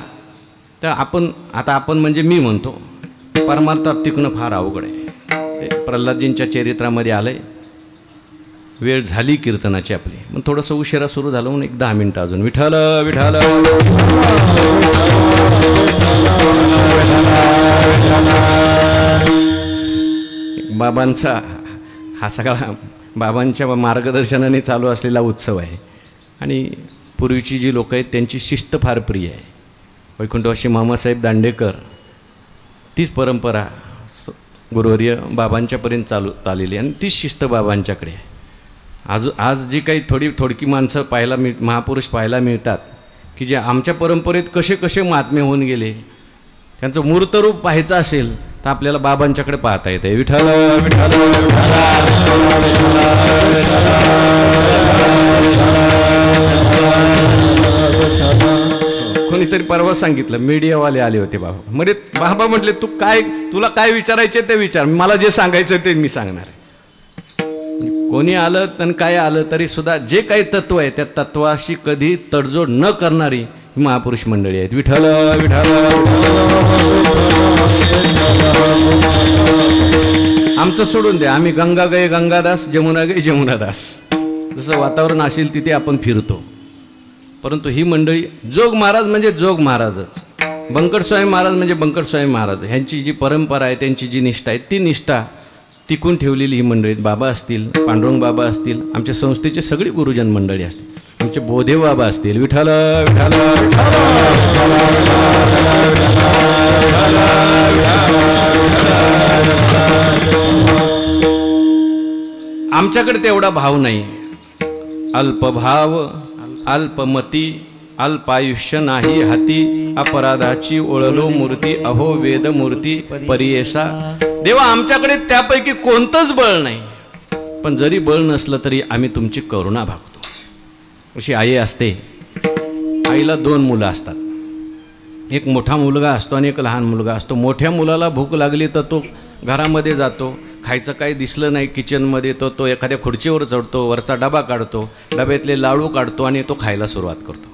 तर आपण म्हणजे मी म्हणतो, परमार्थात टिकणं फार अवघड आहे. प्रल्हादजींच्या चरित्रामध्ये आलंय. वेळ झाली कीर्तनाची आपली, मग थोडंसं उशिरा सुरू झालं म्हणून 10 मिनिटं अजून. विठ्ठल विठ्ठल. बाबांचा हा सगळा बाबांच्या मार्गदर्शनाने चालू असलेला उत्सव आहे. आणि पूर्वीची जी लोक आहेत त्यांची शिस्त फार प्रिय आहे. वैकुंठवासी मामासाहेब दांडेकर, तीच परंपरा गुरुवर्य बाबांच्यापर्यंत चालू आलेली, आणि तीच शिस्त बाबांच्याकडे आहे. आज जी काही थोडकी माणसं महापुरुष पाहायला मिळतात, की जे आमच्या परंपरेत कसे कसे महात्मे होऊन गेले, त्यांचं मूर्तरूप पाहायचं असेल तर आपल्याला बाबांच्याकडे पाहता येते. विठ्ठल विठ्ठल. कोणीतरी परवा सांगितलं, मीडियावाले आले होते बाबा, म्हणजे बाबा म्हटले तुला काय विचारायचे ते विचार, मला जे सांगायचं ते मी सांगणार आहे. कोणी आलं आणि काय आलं तरी सुद्धा जे काही तत्व आहे त्या तत्वाशी कधी तडजोड न करणारी महापुरुष मंडळी आहेत. विठ्ठल विठ्ठल. आमचं सोडून द्या, आम्ही गंगा गये गंगादास, जमुना गये जमुनादास, जसं वातावरण असेल तिथे आपण फिरतो. परंतु ही मंडळी, जोग महाराज म्हणजे जोग महाराजच, बंकटस्वामी महाराज म्हणजे बंकटस्वामी महाराज, ह्यांची जी परंपरा आहे, त्यांची जी निष्ठा आहे, ती निष्ठा टिकून ठेवलेली ही मंडळी. बाबा असतील, पांडुरंग बाबा असतील, आमच्या संस्थेचे सगळी गुरुजन मंडळी असतील, आमचे बोधे बाबा असतील. विठ्ठल विठ्ठल. आमच्याकडे तेवढा भाव नाही. अल्पभाव, अल्पमती, अल्पायुष्य नाही हाती, अपराधाची ओळलो मूर्ती, अहो वेद मूर्ती परियेसा. देवा आमच्याकडे त्यापैकी कोणतंच बळ नाही, पण जरी बळ नसलं तरी आम्ही तुमची करुणा भागतो. अशी आई असते, आईला 2 मुलं असतात, एक मोठा मुलगा असतो आणि एक लहान मुलगा असतो. मोठ्या मुलाला भूक लागली तर तो घरामध्ये जातो, खायचं काही दिसलं नाही किचनमध्ये तर तो एखाद्या खुर्चीवर चढतो, वरचा डबा काढतो, डब्यातले लाडू काढतो आणि तो खायला सुरुवात करतो.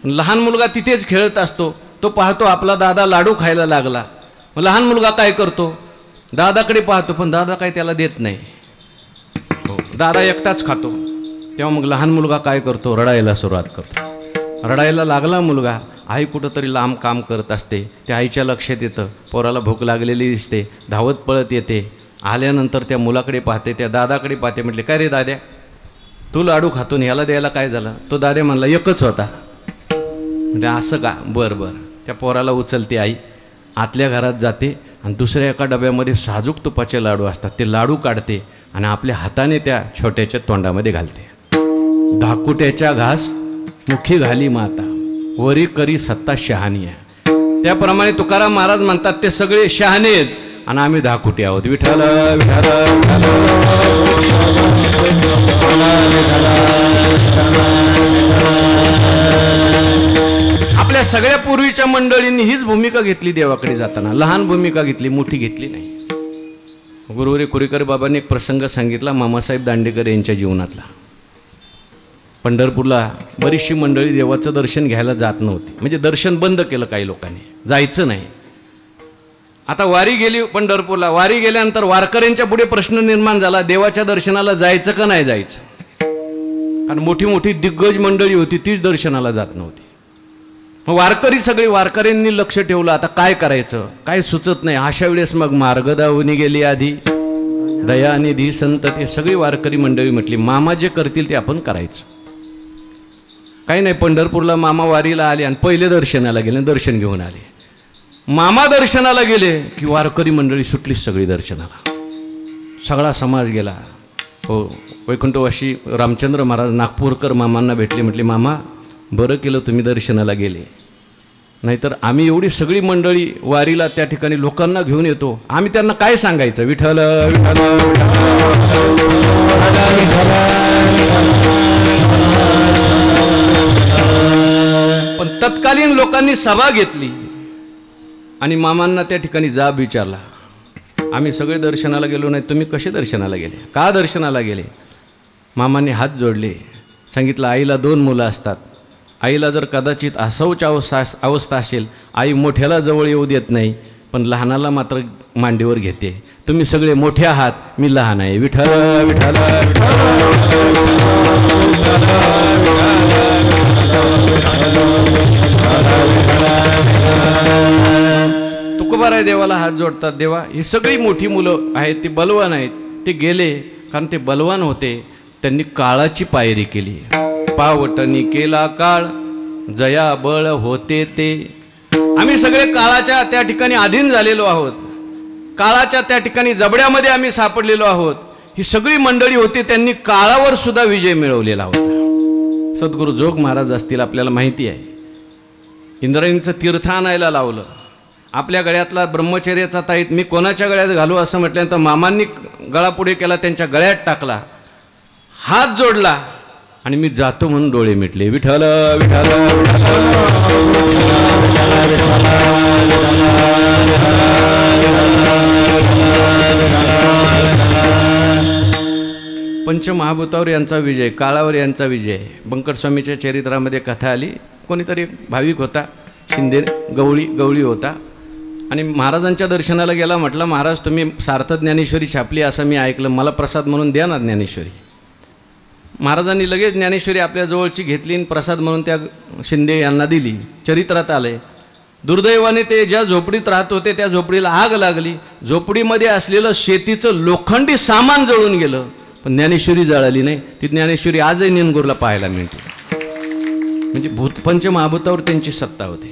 लहान मुलगा तिथेच खेळत असतो, तो पाहतो आपला दादा लाडू खायला लागला. मग लहान मुलगा काय करतो, दादाकडे पाहतो, पण दादा काय त्याला देत नाही, दादा एकटाच खातो. तेव्हा मग लहान मुलगा काय करतो, रडायला सुरुवात करतो. रडायला लागला मुलगा, आई कुठंतरी लांब काम करत असते, त्या आईच्या लक्षात येतं, पोराला भूक लागलेली दिसते, धावत पळत येते आल्यानंतर त्या मुलाकडे पाहते, त्या दादाकडे पाहते. म्हटले काय रे दाद्या, तू लाडू खातून ह्याला द्यायला काय झालं? तो दाद्या म्हणला एकच होता. म्हणजे असं का? बरं बरं. त्या पोराला उचलते आई, आतल्या घरात जाते आणि दुसऱ्या एका डब्यामध्ये साजूक तुपाचे लाडू असतात, ते लाडू काढते आणि आपल्या हाताने त्या छोट्याच्या तोंडामध्ये घालते. धाकुट्याच्या घास मुखी घाली माता, वरी करी सत्ता शहाणी आहे. त्याप्रमाणे तुकाराम महाराज म्हणतात ते सगळे शहाणे आहेत आणि आम्ही धाकुटे आहोत. विठ्ठल विठ्ठल आपल्या सगळ्या पूर्वीच्या मंडळींनी हीच भूमिका घेतली देवाकडे जाताना. लहान भूमिका घेतली, मोठी घेतली नाही. गुरुवरी कुरेकर बाबांनी एक प्रसंग सांगितला मामासाहेब दांडेकर यांच्या जीवनातला. पंढरपूरला बरीचशी मंडळी देवाचं दर्शन घ्यायला जात नव्हती, म्हणजे दर्शन बंद केलं काही लोकांनी, जायचं नाही. आता वारी गेली पंढरपूरला. वारी गेल्यानंतर वारकऱ्यांच्या पुढे प्रश्न निर्माण झाला, देवाच्या दर्शनाला जायचं का नाही जायचं? कारण मोठी मोठी दिग्गज मंडळी होती, तीच दर्शनाला जात नव्हती. मग वारकरी सगळे वारकऱ्यांनी लक्ष ठेवलं, आता काय करायचं, काय सुचत नाही. अशा वेळेस मग मार्गदावनी गेली आधी दयानिधी संत, ते सगळी वारकरी मंडळी म्हटली मामा जे करतील ते आपण करायचं. काही नाही, पंढरपूरला मामा वारीला आले आणि पहिले दर्शनाला गेले, दर्शन घेऊन आले. मामा दर्शनाला गेले की वारकरी मंडळी सुटलीच सगळी दर्शनाला, सगळा समाज गेला. हो, वैकुंठवासी रामचंद्र महाराज नागपूरकर मामांना भेटले, म्हटले मामा बरं केलं तुम्ही दर्शनाला गेले, नाहीतर आम्ही एवढी सगळी मंडळी वारीला त्या ठिकाणी लोकांना घेऊन येतो, आम्ही त्यांना काय सांगायचं? विठ्ठल विठ्ठल. पण तत्कालीन लोकांनी सभा घेतली आणि मामांना त्या ठिकाणी जाब विचारला, आम्ही सगळे दर्शनाला गेलो नाही, तुम्ही कसे दर्शनाला गेले, का दर्शनाला गेले? मामांनी हात जोडले, सांगितलं आईला 2 मुलं असतात, आईला जर कदाचित असौच अवस्था असेल, आई मोठ्याला जवळ येऊ देत नाही, पण लहानाला मात्र मांडीवर घेते. तुम्ही सगळे मोठे आहात, मी लहान आहे. विठ्ठल विठ्ठल. तुकोबाराय देवाला हात जोडतात, देवा ही सगळी मोठी मुलं आहेत, ती बलवान आहेत, ते गेले कारण ते बलवान होते, त्यांनी काळाची पायरी केली. पावटणी केला काळ, जया बळ होते ते. आम्ही सगळे काळाच्या त्या ठिकाणी अधीन झालेलो आहोत, काळाच्या त्या ठिकाणी जबड्यामध्ये आम्ही सापडलेलो आहोत. ही सगळी मंडळी होती, त्यांनी काळावर सुद्धा विजय मिळवलेला होता. सद्गुरू जोग महाराज असतील, आपल्याला माहिती आहे, इंद्रायणीचं तीर्थ आणायला लावलं, आपल्या गळ्यातला ब्रह्मचर्याचा ताईत मी कोणाच्या गळ्यात घालू असं म्हटल्यानंतर मामांनी गळा पुढे केला, त्यांच्या गळ्यात टाकला, हात जोडला आणि मी जातो म्हणून डोळे मिटले. विठ्ठल विठ्ठल. पंचमहाभूतावर यांचा विजय, काळावर यांचा विजय. बंकटस्वामीच्या चरित्रामध्ये कथा आली, कोणीतरी एक भाविक होता, शिंदे गवळी होता, आणि महाराजांच्या दर्शनाला गेला. म्हटलं महाराज तुम्ही सार्थ ज्ञानेश्वरी छापली असं मी ऐकलं, मला प्रसाद म्हणून द्या ना ज्ञानेश्वरी. महाराजांनी लगेच ज्ञानेश्वरी आपल्या जवळची घेतली आणि प्रसाद म्हणून त्या शिंदे यांना दिली. चरित्रात आलंय, दुर्दैवाने ते ज्या झोपडीत राहत होते त्या झोपडीला आग लागली, झोपडीमध्ये असलेलं शेतीचं लोखंडी सामान जळून गेलं, पण ज्ञानेश्वरी जळाली नाही. ती ज्ञानेश्वरी आजही निनगुरला पाहायला मिळते. म्हणजे पंचमहाभूतावर त्यांची सत्ता होती.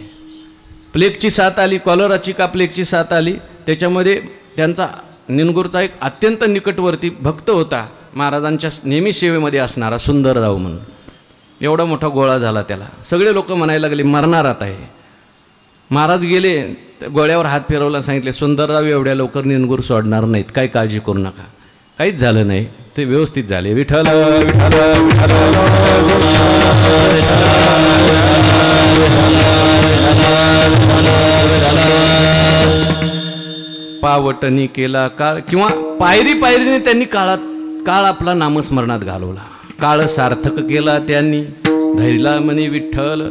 प्लेगची साथ आली, कॉलराची का प्लेगची साथ आली, त्याच्यामध्ये त्यांचा निनगुरचा एक अत्यंत निकटवर्ती भक्त होता, महाराजांच्या नेहमी सेवेमध्ये असणारा सुंदरराव म्हणून. एवढा मोठा गोळा झाला त्याला, सगळे लोक म्हणायला लागले मरणार आता आहे. महाराज गेले, गोळ्यावर हात फिरवला, सांगितले सुंदरराव एवढ्या लवकर निनगुर सोडणार नाहीत, काही काळजी करू नका. काहीच झालं नाही, ते व्यवस्थित झाले. विठ्ठल विठ्ठल. पावटणी केला काळ, किंवा पायरी पायरीने त्यांनी काळ आपला नामस्मरणात घालवला. काळ सार्थक केला त्यांनी, धैर्यला म्हणे विठ्ठल.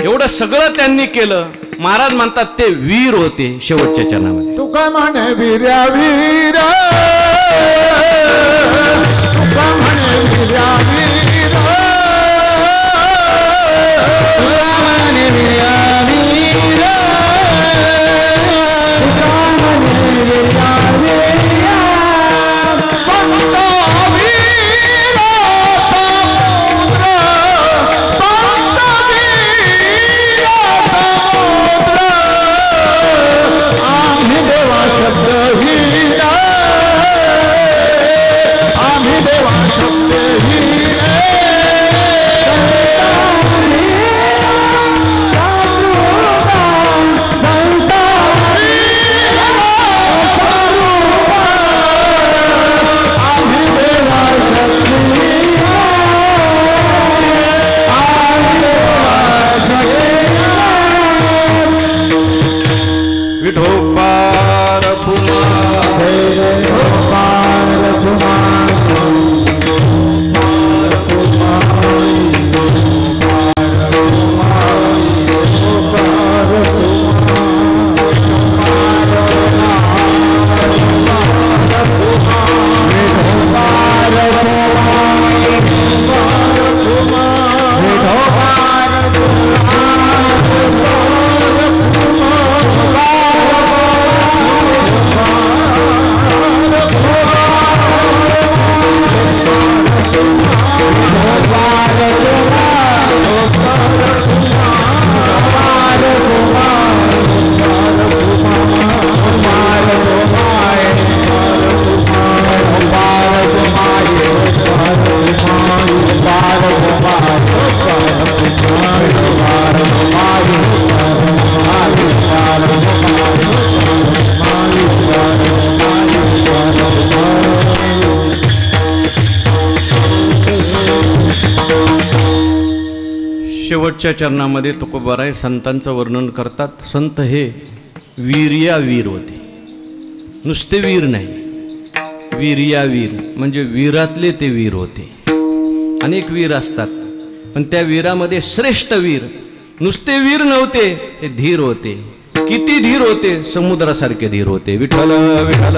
एवढं सगळं त्यांनी केलं. महाराज म्हणतात ते वीर होते शेवटच्या चरणामध्ये. तुका म्हणे वीर्या वीर, तुका म्हणे वीर्या वीर, तुका म्हणे वीर्या वीर, तुका म्हणे वीर्या वीर. शेवटच्या चरणामध्ये तुकोबाराय संतांचं वर्णन करतात. संत हे वीर्यावीर होते, नुसते वीर नाही, वीर्यावीर म्हणजे वीरातले ते वीर होते. अनेक वीर असतात, पण त्या वीरामध्ये श्रेष्ठ वीर नुसते वीर नव्हते, ते धीर होते. किती धीर होते, समुद्रासारखे धीर होते. विठ्ठल विठ्ठल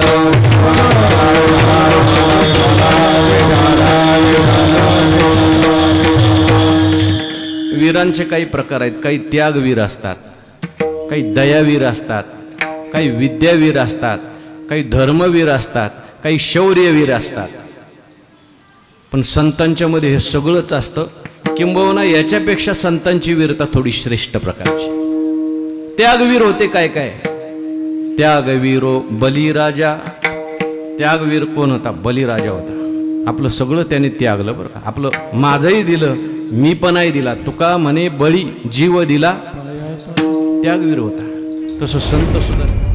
वीरांचे काही प्रकार आहेत. काही त्यागवीर असतात, काही दयावीर असतात, काही विद्यावीर असतात, काही धर्मवीर असतात, काही शौर्यवीर असतात. पण संतांच्या मध्ये हे सगळंच असतं. किंबहुना याच्यापेक्षा संतांची वीरता थोडी श्रेष्ठ प्रकारची. त्यागवीर होते काय काय. त्यागवीरो बलिराजा. त्यागवीर कोण होता? बलिराजा होता. आपलं सगळं त्याने त्यागलं बरं का. आपलं माझंही दिलं, मी पणही दिला. तुका म्हणे बळी जीव दिला. त्यागवीर होता. तसं संत सुद्धा